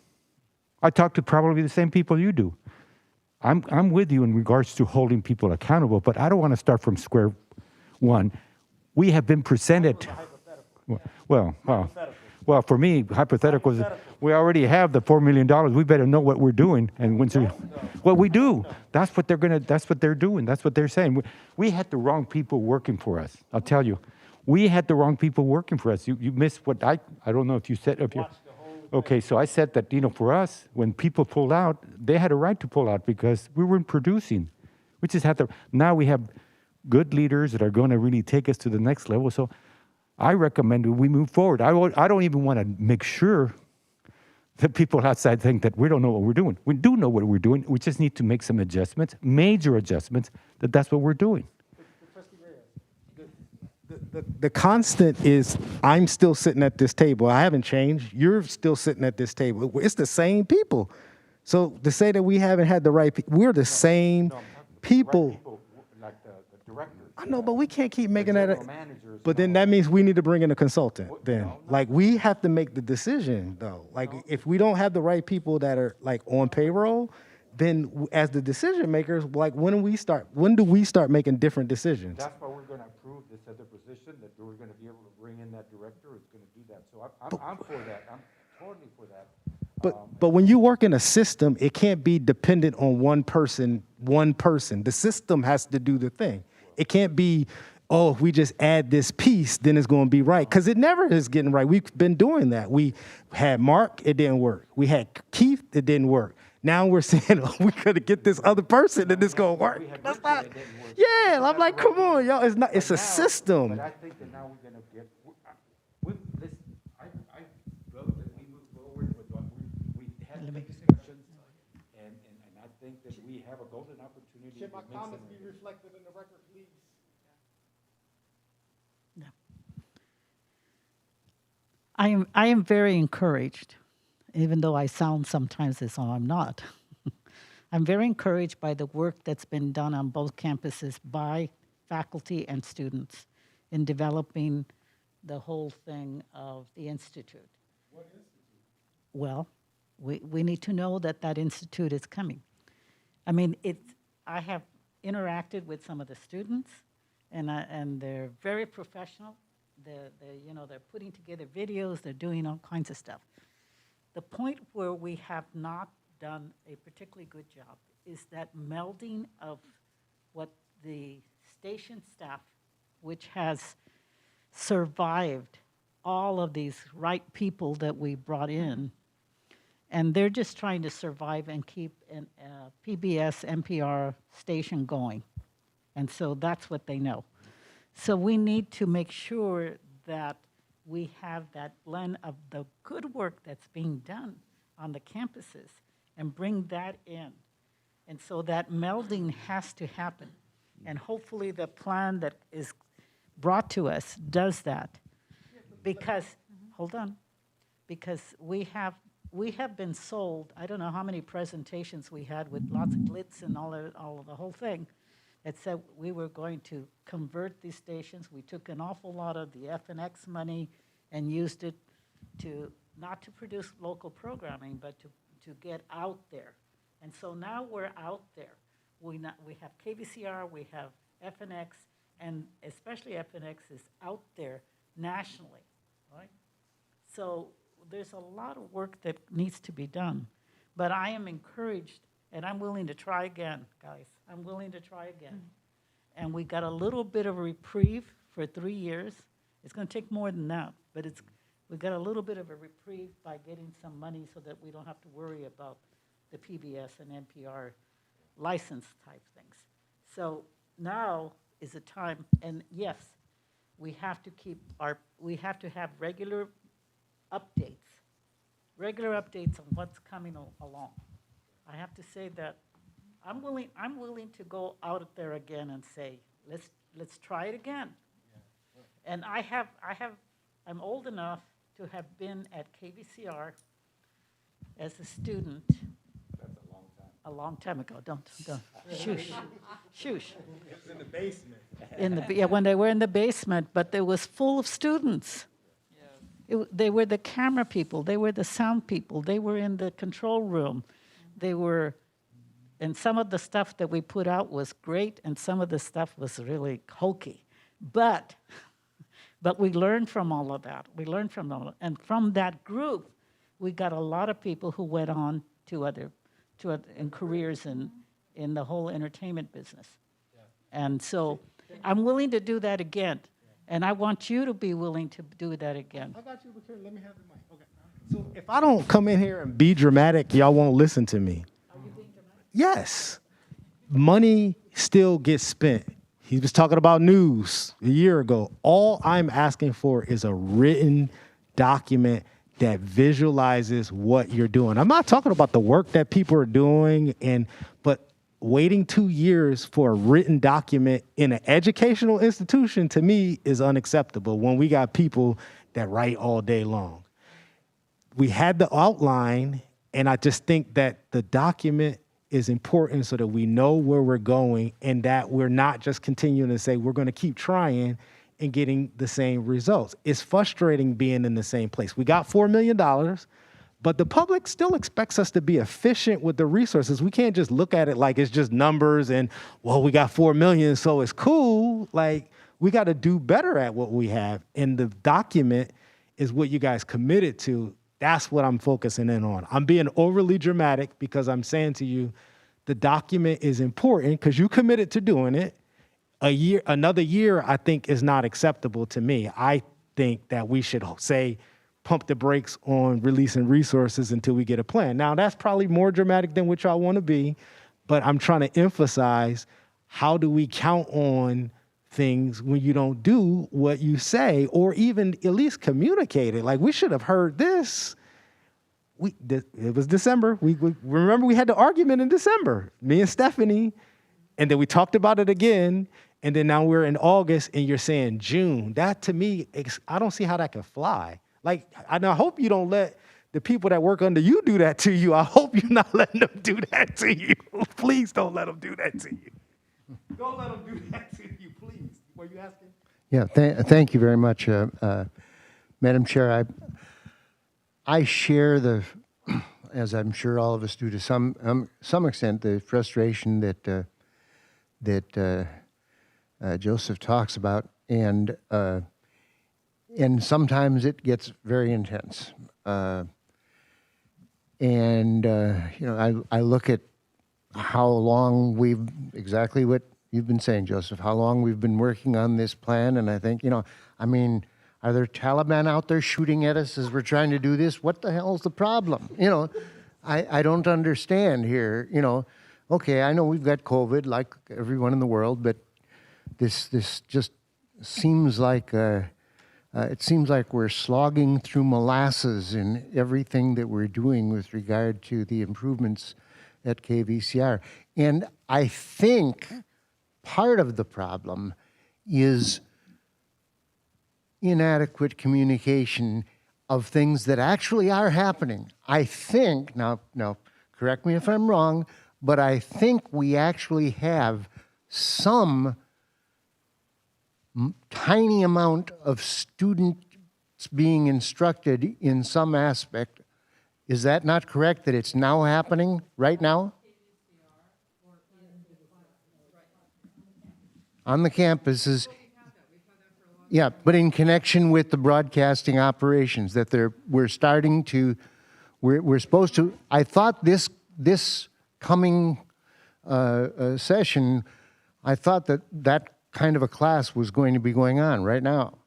I talk to probably the same people you do. I'm with you in regards to holding people accountable, but I don't want to start from square one. We have been presented. Well, for me, hypotheticals, we already have the $4 million. We better know what we're doing. And well, we do. That's what they're doing. That's what they're saying. We had the wrong people working for us. I'll tell you. We had the wrong people working for us. You missed what I don't know if you said up here. Okay, so I said that, for us, when people pulled out, they had a right to pull out because we weren't producing. We just had to, now we have good leaders that are going to really take us to the next level. So I recommend we move forward. I don't even want to make sure that people outside think that we don't know what we're doing. We do know what we're doing. We just need to make some adjustments, major adjustments, that's what we're doing. The constant is I'm still sitting at this table. I haven't changed. You're still sitting at this table. It's the same people. So to say that we haven't had the right people, we're the same people. Like the directors. I know, but we can't keep making that. But then that means we need to bring in a consultant. Then, like, we have to make the decision, though. Like, if we don't have the right people that are like on payroll, then as the decision makers, like, when do we start making different decisions? That's why we're going to approve this other position, that we're going to be able to bring in that director who's going to do that. So I'm for that. I'm totally for that. But when you work in a system, it can't be dependent on one person. The system has to do the thing. It can't be, if we just add this piece, then it's going to be right. Because it never is getting right. We've been doing that. We had Mark, it didn't work. We had Keith, it didn't work. Now we're saying, we got to get this other person and it's going to work. That's not. Yeah, I'm like, come on, y'all. It's not. It's a system. But I think that now we're going to get. I vote that we move forward with what we had discussions, and I think that we have a golden opportunity. Should my comments be reflected in the record, please? No. I am very encouraged, even though I sound sometimes as though I'm not. I'm very encouraged by the work that's been done on both campuses by faculty and students in developing the whole thing of the institute. What institute? Well, we need to know that institute is coming. I mean, I have interacted with some of the students, and they're very professional. They're putting together videos. They're doing all kinds of stuff. The point where we have not done a particularly good job is that melding of what the station staff, which has survived all of these right people that we brought in, and they're just trying to survive and keep a PBS, NPR station going. And so that's what they know. So we need to make sure that we have that blend of the good work that's being done on the campuses and bring that in. And so that melding has to happen. And hopefully the plan that is brought to us does that. Because, hold on, because we have been sold, I don't know how many presentations we had with lots of glitz and all of the whole thing, that said we were going to convert these stations. We took an awful lot of the FNX money and used it not to produce local programming, but to get out there. And so now we're out there. We have KVCR, we have FNX, and especially FNX is out there nationally, right? So there's a lot of work that needs to be done. But I am encouraged, and I'm willing to try again, guys. I'm willing to try again. And we got a little bit of a reprieve for 3 years. It's going to take more than that, but we got a little bit of a reprieve by getting some money so that we don't have to worry about the PBS and NPR license type things. So now is a time, and yes, we have to have regular updates, regular updates on what's coming along. I have to say that I'm willing to go out there again and say, let's try it again. And I'm old enough to have been at KVCR as a student. That's a long time ago. Don't, shush, shush. In the basement. When they were in the basement, but it was full of students. They were the camera people, they were the sound people, they were in the control room. And some of the stuff that we put out was great, and some of the stuff was really hokey. But we learned from all of that. And from that group, we got a lot of people who went on to other careers in the whole entertainment business. And so I'm willing to do that again. And I want you to be willing to do that again. I got you, but here, let me have the mic. Okay. So if I don't come in here and be dramatic, y'all won't listen to me. Are you being dramatic? Yes. Money still gets spent. He was talking about news a year ago. All I'm asking for is a written document that visualizes what you're doing. I'm not talking about the work that people are doing, but waiting 2 years for a written document in an educational institution, to me, is unacceptable when we got people that write all day long. We had the outline, and I just think that the document is important so that we know where we're going and that we're not just continuing to say we're going to keep trying and getting the same results. It's frustrating being in the same place. We got $4 million. But the public still expects us to be efficient with the resources. We can't just look at it like it's just numbers and, well, we got 4 million, so it's cool. Like, we got to do better at what we have. And the document is what you guys committed to. That's what I'm focusing in on. I'm being overly dramatic because I'm saying to you, the document is important because you committed to doing it. Another year, I think, is not acceptable to me. I think that we should say, pump the brakes on releasing resources until we get a plan. Now, that's probably more dramatic than what y'all want to be, but I'm trying to emphasize, how do we count on things when you don't do what you say, or even at least communicate it? Like, we should have heard this. It was December. We remember we had the argument in December, me and Stephanie, and then we talked about it again, and then now we're in August, and you're saying June. That, to me, I don't see how that can fly. Like, I hope you don't let the people that work under you do that to you. I hope you're not letting them do that to you. Please don't let them do that to you. Don't let them do that to you, please. Were you asking? Yeah, thank you very much, Madam Chair. I share as I'm sure all of us do to some extent, the frustration that Joseph talks about, and sometimes it gets very intense. I look at how long exactly what you've been saying, Joseph, how long we've been working on this plan, and I think, are there Taliban out there shooting at us as we're trying to do this? What the hell's the problem? I don't understand here, Okay, I know we've got COVID like everyone in the world, but this just seems like it seems like we're slogging through molasses in everything that we're doing with regard to the improvements at KVCR. And I think part of the problem is inadequate communication of things that actually are happening. I think, now correct me if I'm wrong, but I think we actually have some tiny amount of students being instructed in some aspect. Is that not correct, that it's now happening right now? On the campuses. Yeah, but in connection with the broadcasting operations, that we're starting to, we're supposed to, I thought this coming session, I thought that kind of a class was going to be going on right now.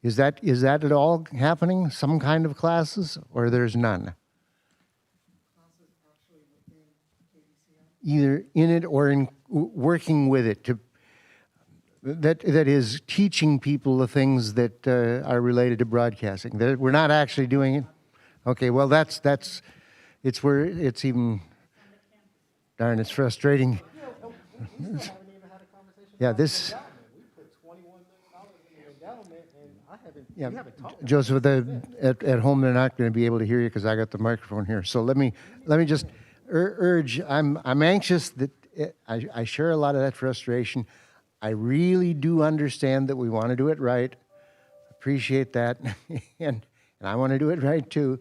Is that at all happening? Some kind of classes, or there's none? Either in it or in working with it. that is teaching people the things that are related to broadcasting. That we're not actually doing it. Okay, well it's where it's even. Darn, it's frustrating. Yeah, this. Yeah, Joseph, at home they're not going to be able to hear you because I got the microphone here. So let me just urge. I'm anxious that I share a lot of that frustration. I really do understand that we want to do it right. Appreciate that, and I want to do it right too.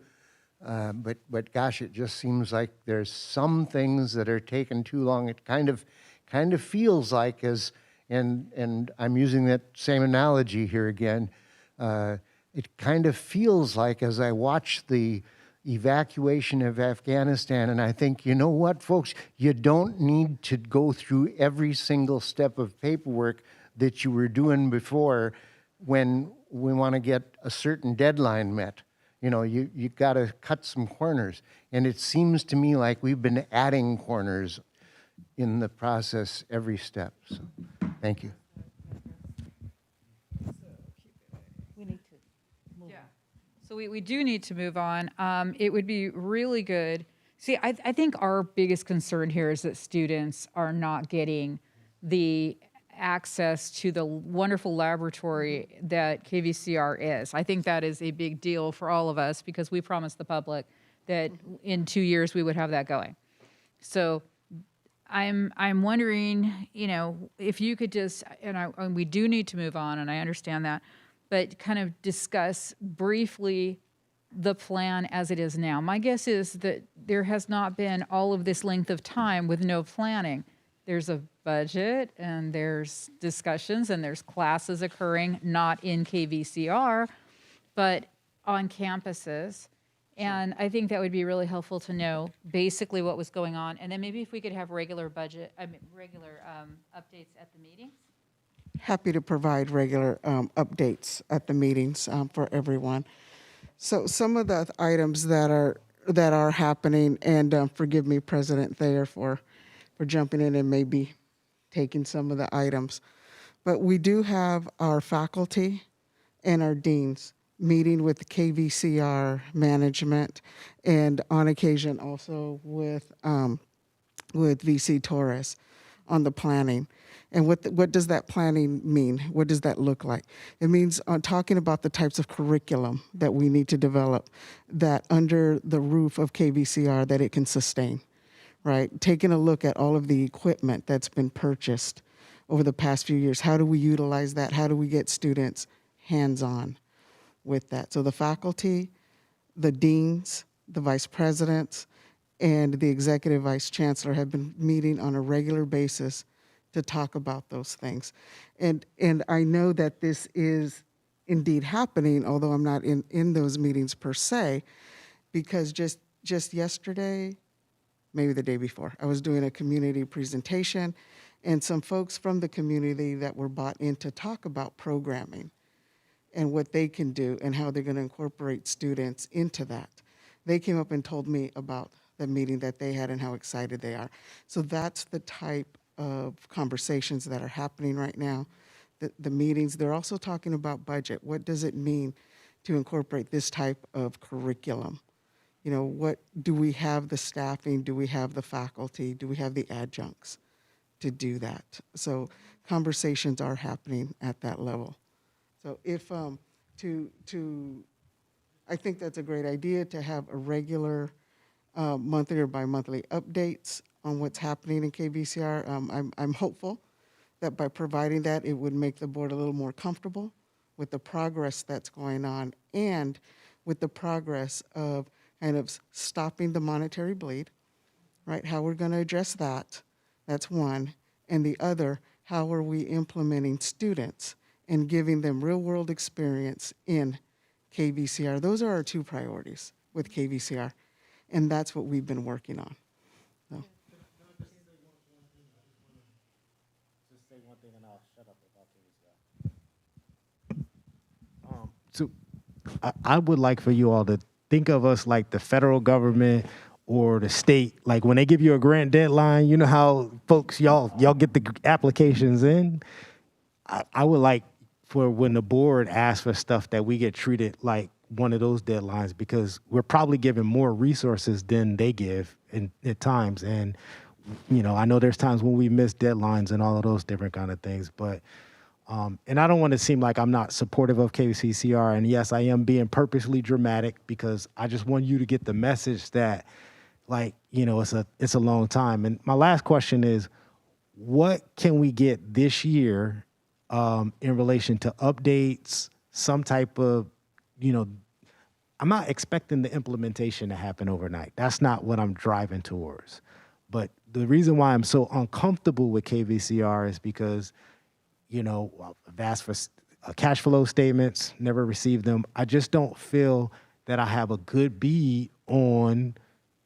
But gosh, it just seems like there's some things that are taking too long. It kind of feels like and I'm using that same analogy here again. It kind of feels like as I watch the evacuation of Afghanistan, and I think, you know what, folks, you don't need to go through every single step of paperwork that you were doing before when we want to get a certain deadline met. You know, you got to cut some corners. And it seems to me like we've been adding corners in the process every step. So, thank you. We need to move on. So we do need to move on. It would be really good. See, I think our biggest concern here is that students are not getting the access to the wonderful laboratory that KVCR is. I think that is a big deal for all of us because we promised the public that in 2 years we would have that going. So I'm wondering, you know, if you could just, and we do need to move on, and I understand that, but kind of discuss briefly the plan as it is now. My guess is that there has not been all of this length of time with no planning. There's a budget and there's discussions and there's classes occurring, not in KVCR, but on campuses. And I think that would be really helpful to know basically what was going on. And then maybe if we could have regular updates at the meetings. Happy to provide regular updates at the meetings for everyone. So some of the items that are happening, and forgive me, President Thayer, for jumping in and maybe taking some of the items, but we do have our faculty and our deans meeting with the KVCR management, and on occasion also with VC Torres on the planning. And what does that planning mean? What does that look like? It means talking about the types of curriculum that we need to develop that under the roof of KVCR that it can sustain, right? Taking a look at all of the equipment that's been purchased over the past few years. How do we utilize that? How do we get students hands-on with that? So the faculty, the deans, the vice presidents, and the executive vice chancellor have been meeting on a regular basis to talk about those things. And I know that this is indeed happening, although I'm not in those meetings per se, because just yesterday, maybe the day before, I was doing a community presentation, and some folks from the community that were brought in to talk about programming and what they can do and how they're going to incorporate students into that. They came up and told me about the meeting that they had and how excited they are. So that's the type of conversations that are happening right now. The meetings, they're also talking about budget. What does it mean to incorporate this type of curriculum? You know, what do we have the staffing? Do we have the faculty? Do we have the adjuncts to do that? So conversations are happening at that level. So if I think that's a great idea to have a regular monthly or bi-monthly updates on what's happening in KVCR. I'm hopeful that by providing that, it would make the board a little more comfortable with the progress that's going on and with the progress of kind of stopping the monetary bleed, right? How we're going to address that, that's one. And the other, how are we implementing students and giving them real-world experience in KVCR? Those are our two priorities with KVCR, and that's what we've been working on. So. So I would like for you all to think of us like the federal government or the state. Like when they give you a grant deadline, you know how folks, y'all get the applications in. I would like for when the board asks for stuff that we get treated like one of those deadlines, because we're probably giving more resources than they give at times. And, I know there's times when we miss deadlines and all of those different kind of things, but, and I don't want to seem like I'm not supportive of KVCR. And yes, I am being purposely dramatic because I just want you to get the message that, like, it's a long time. And my last question is, what can we get this year in relation to updates, some type of, I'm not expecting the implementation to happen overnight. That's not what I'm driving towards. But the reason why I'm so uncomfortable with KVCR is because, I've asked for cash flow statements, never received them. I just don't feel that I have a good bead on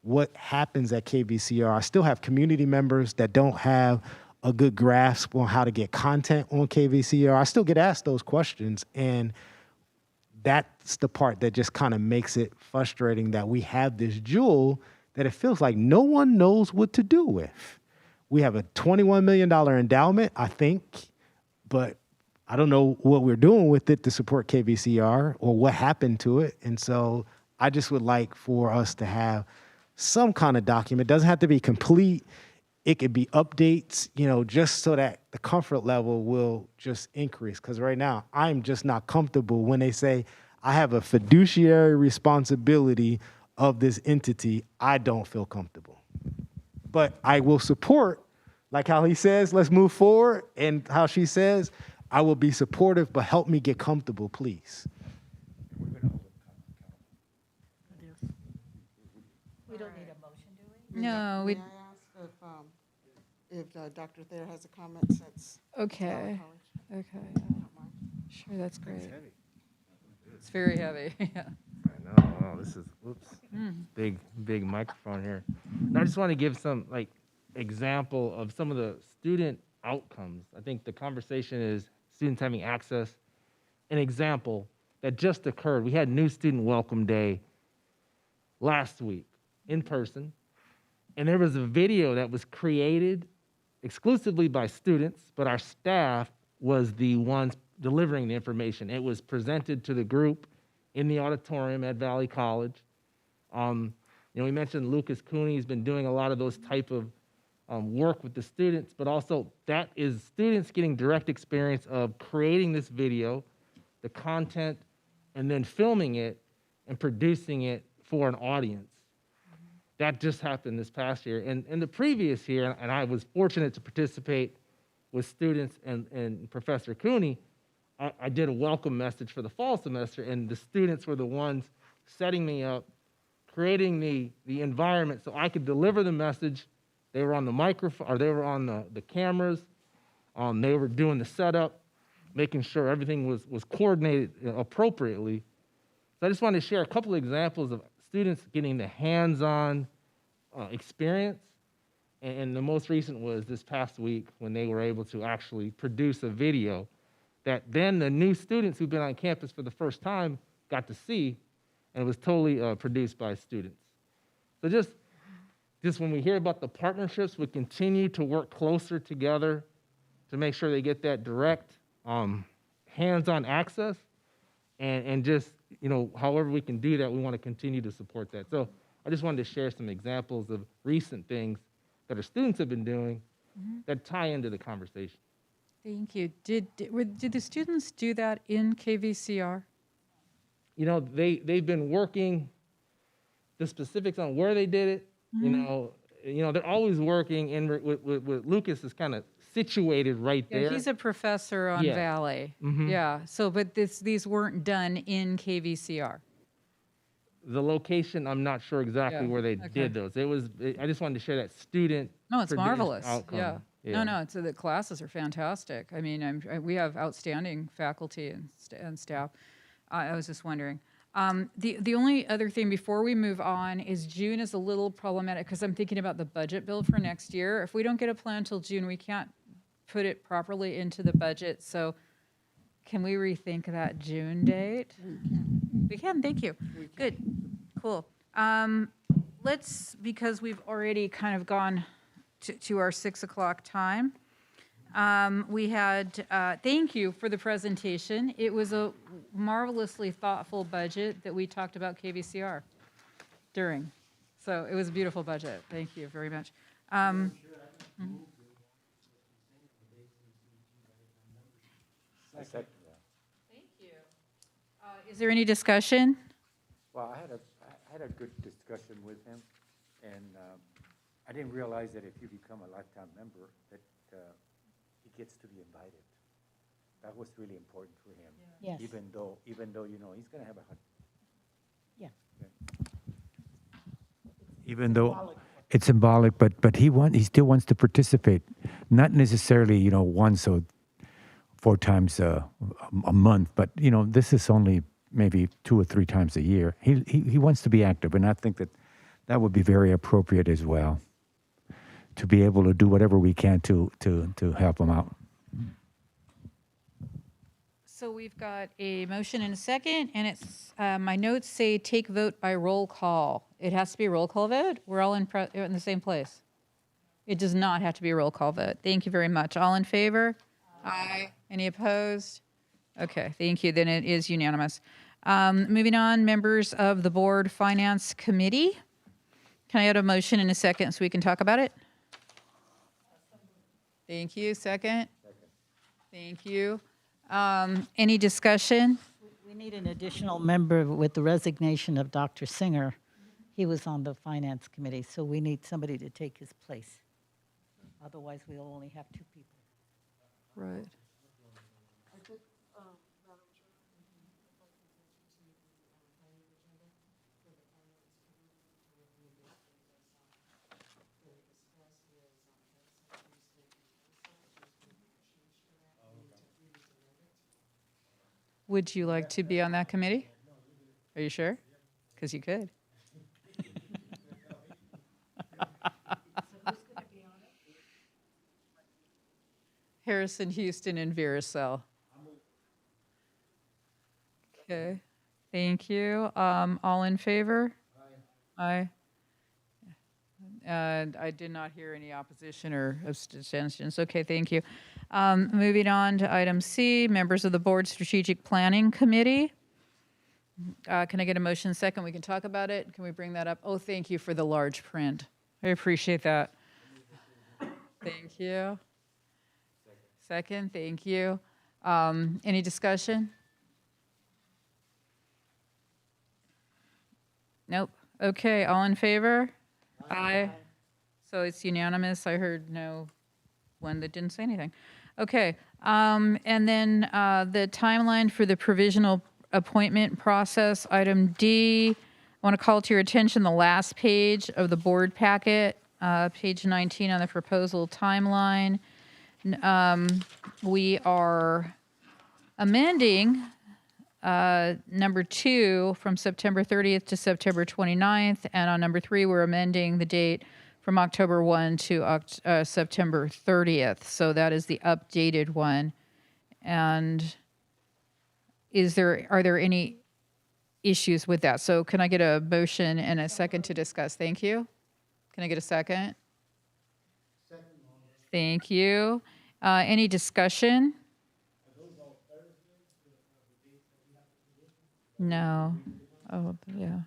what happens at KVCR. I still have community members that don't have a good grasp on how to get content on KVCR. I still get asked those questions, and that's the part that just kind of makes it frustrating that we have this jewel that it feels like no one knows what to do with. We have a $21 million endowment, I think, but I don't know what we're doing with it to support KVCR or what happened to it. And so I just would like for us to have some kind of document. It doesn't have to be complete. It could be updates, just so that the comfort level will just increase. Because right now, I'm just not comfortable when they say I have a fiduciary responsibility of this entity. I don't feel comfortable. But I will support, like how he says, let's move forward, and how she says, I will be supportive, but help me get comfortable, please. We don't need a motion, do we? No, we, May I ask if Dr. Thayer has a comment since? okay, College? okay. Sure, that's great. It's very heavy, yeah. I know. Oh, this is, whoops, big microphone here. And I just want to give some example of some of the student outcomes. I think the conversation is students having access. An example that just occurred, we had New Student Welcome Day last week in person, and there was a video that was created exclusively by students, but our staff was the ones delivering the information. It was presented to the group in the auditorium at Valley College. We mentioned Lucas Cooney has been doing a lot of those type of work with the students, but also that is students getting direct experience of creating this video, the content, and then filming it and producing it for an audience. That just happened this past year. And the previous year, and I was fortunate to participate with students and Professor Cooney, I did a welcome message for the fall semester, and the students were the ones setting me up, creating the environment so I could deliver the message. They were on the microphone, or they were on the cameras. They were doing the setup, making sure everything was coordinated appropriately. So I just wanted to share a couple of examples of students getting the hands-on experience. And the most recent was this past week when they were able to actually produce a video that then the new students who've been on campus for the first time got to see, and it was totally produced by students. So just when we hear about the partnerships, we continue to work closer together to make sure they get that direct hands-on access, and just, however we can do that, we want to continue to support that. So I just wanted to share some examples of recent things that our students have been doing that tie into the conversation. Thank you. Did the students do that in KVCR? They've been working the specifics on where they did it. They're always working, and with Lucas is kind of situated right there. Yeah, he's a professor on Yeah. Valley. Mhm. Yeah. So, but these weren't done in KVCR. The location, I'm not sure exactly Yeah, where they okay. did those. I just wanted to share that student. No, it's produced marvelous. outcome. Yeah. No, it's the classes are fantastic. I mean, we have outstanding faculty and staff. I was just wondering. The only other thing before we move on is June is a little problematic because I'm thinking about the budget bill for next year. If we don't get a plan till June, we can't put it properly into the budget. So can we rethink that June date? We can, thank you. Good, cool. Because we've already kind of gone to our 6 o'clock time, We had, thank you for the presentation. It was a marvelously thoughtful budget that we talked about KVCR during. So it was a beautiful budget. Thank you very much. Thank you. Is there any discussion? Well, I had a good discussion with him, and I didn't realize that if you become a lifetime member, that he gets to be invited. That was really important for him. Yes. Even though he's going to have a. Yeah. Even though it's symbolic, but he still wants to participate, not necessarily once or 4 times a month, but this is only maybe 2 or 3 times a year. He wants to be active, and I think that would be very appropriate as well, to be able to do whatever we can to help him out. So we've got a motion and a second, and it's, my notes say take vote by roll call. It has to be a roll call vote? We're all in the same place? It does not have to be a roll call vote. Thank you very much. All in favor? Aye. Any opposed? Okay, thank you. Then it is unanimous. Moving on, members of the Board Finance Committee. Can I have a motion and a second so we can talk about it? Thank you. Second? Thank you. Any discussion? We need an additional member with the resignation of Dr. Singer. He was on the Finance Committee, so we need somebody to take his place. Otherwise, we'll only have 2 people. Right. Would you like to be on that committee? Are you sure? Because you could. Harrison, Houston, and Vericel. Okay, thank you. All in favor? Aye. And I did not hear any opposition or abstentions. Okay, thank you. Moving on to item C, members of the Board Strategic Planning Committee. Can I get a motion second? We can talk about it. Can we bring that up? Oh, thank you for the large print. I appreciate that. Thank you. Second, thank you. Any discussion? Nope. Okay, all in favor? Aye. So it's unanimous. I heard no one that didn't say anything. Okay, and then the timeline for the provisional appointment process, item D. I want to call to your attention the last page of the board packet, page 19 on the proposal timeline. We are amending number 2 from September 30th to September 29th, and on number 3, we're amending the date from October 1 to September 30th. So that is the updated one. And are there any issues with that? So can I get a motion and a second to discuss? Thank you. Can I get a second? Second. Thank you. Any discussion? No. Oh, yeah.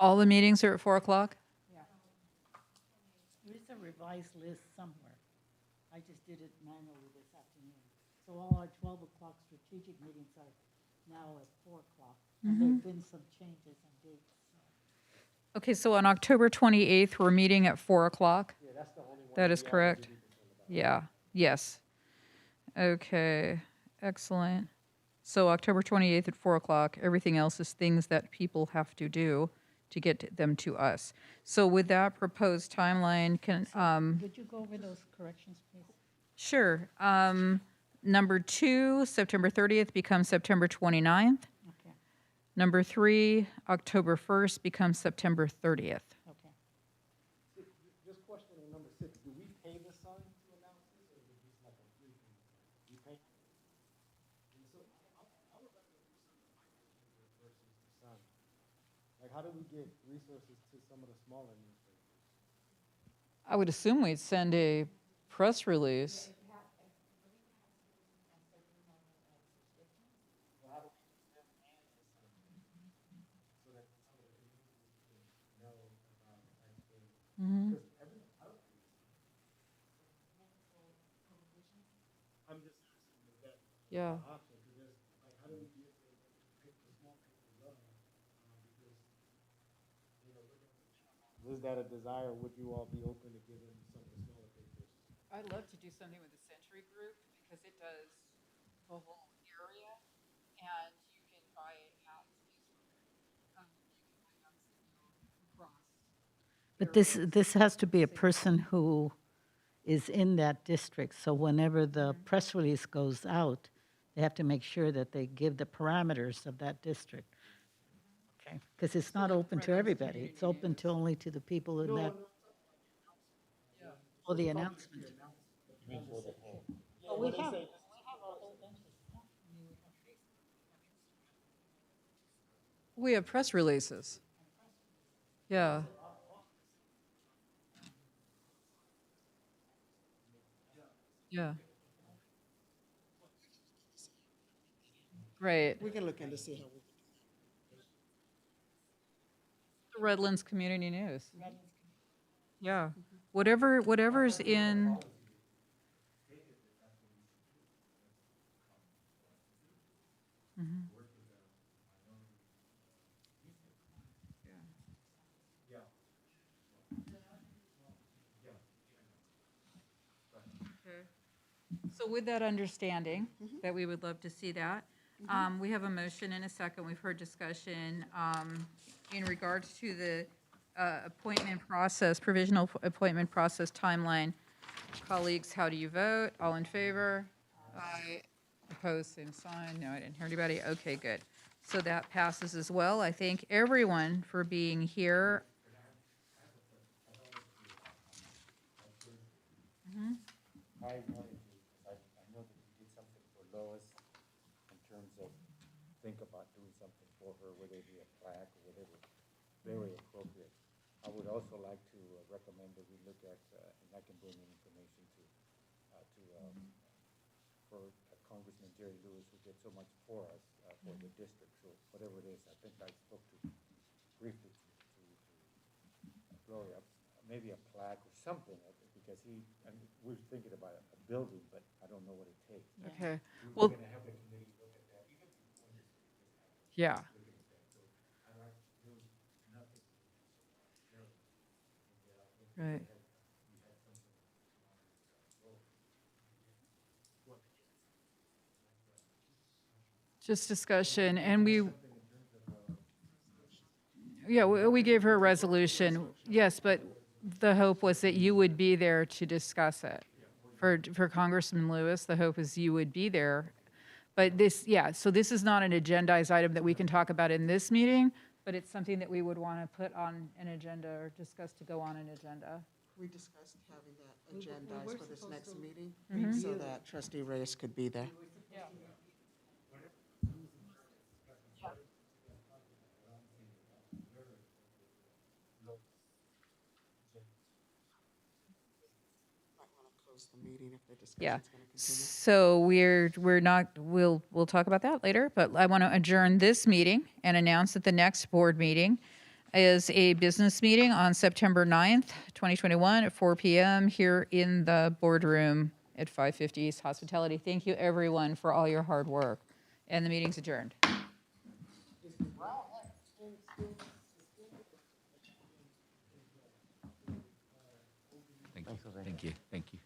All the meetings are at 4 o'clock? There is a revised list somewhere. I just did it manually this afternoon. So all our 12 o'clock strategic meetings are now at 4 o'clock. And there have been some changes in dates. Okay, so on October 28th, we're meeting at 4 o'clock? Yeah, that's the only one. That is correct? Yeah, yes. Okay, excellent. So October 28th at 4 o'clock, everything else is things that people have to do to get them to us. So with that proposed timeline, Would you go over those corrections, please? Sure. Number 2, September 30th becomes September 29th. Okay, Number 3, October 1st becomes September 30th. okay. Just question on number 6, do we pay the sign to announce this, or is it just like a free thing? We pay? Like, how do we get resources to some of the smaller newspapers? I would assume we'd send a press release. Mhm. I'm just asking, is that Yeah. an option? Because there's, like, how do we get the pick the small papers up? Because, you know, is that a desire? Would you all be open to giving some of the smaller papers? I'd love to do something with the Century Group because it does the whole area and you can buy ads based on it. You can buy ads that go across. But this has to be a person who is in that district. So whenever the press release goes out, they have to make sure that they give the parameters of that district. Okay, because it's not open to everybody. It's open to only to the people in that. Oh, the announcement. Oh, we have. We have press releases. Yeah. Yeah. Right. We can look into see how we. The Redlands Community News. Yeah. Whatever's in. Mhm. Okay. So with that understanding, that we would love to see that, we have a motion and a second. We've heard discussion in regards to the appointment process, provisional appointment process timeline. Colleagues, how do you vote? All in favor? Aye. Opposed, same sign. No, I didn't hear anybody. Okay, good. So that passes as well. I thank everyone for being here. I wanted to, because I know that you did something for Lois in terms of think about doing something for her, whether it be a plaque or whatever, very appropriate. I would also like to recommend that we look at, and I can bring in information for Congressman Jerry Lewis, who did so much for us, for the district, so whatever it is, I think I spoke to briefly to Gloria, maybe a plaque or something, because I mean, we're thinking about a building, but I don't know what it takes. Okay. We're Well, gonna have the committee look at that, even before this, yeah. looking at that, so I like to do nothing. Right. Just discussion, and we gave her a resolution, yes, but the hope was that you would be there to discuss it. For Congressman Lewis, the hope is you would be there. But so this is not an agendized item that we can talk about in this meeting, but it's something that we would want to put on an agenda or discuss to go on an agenda. We discussed having that agendized for this next meeting, so that trustee Reyes could be there. Might want to close the meeting if the Yeah. discussion's going to continue. So we're not, we'll talk about that later, but I want to adjourn this meeting and announce that the next board meeting is a business meeting on September 9th, 2021 at 4 p.m. here in the boardroom at 550 East Hospitality. Thank you, everyone, for all your hard work. And the meeting's adjourned. Thank you. Thank you.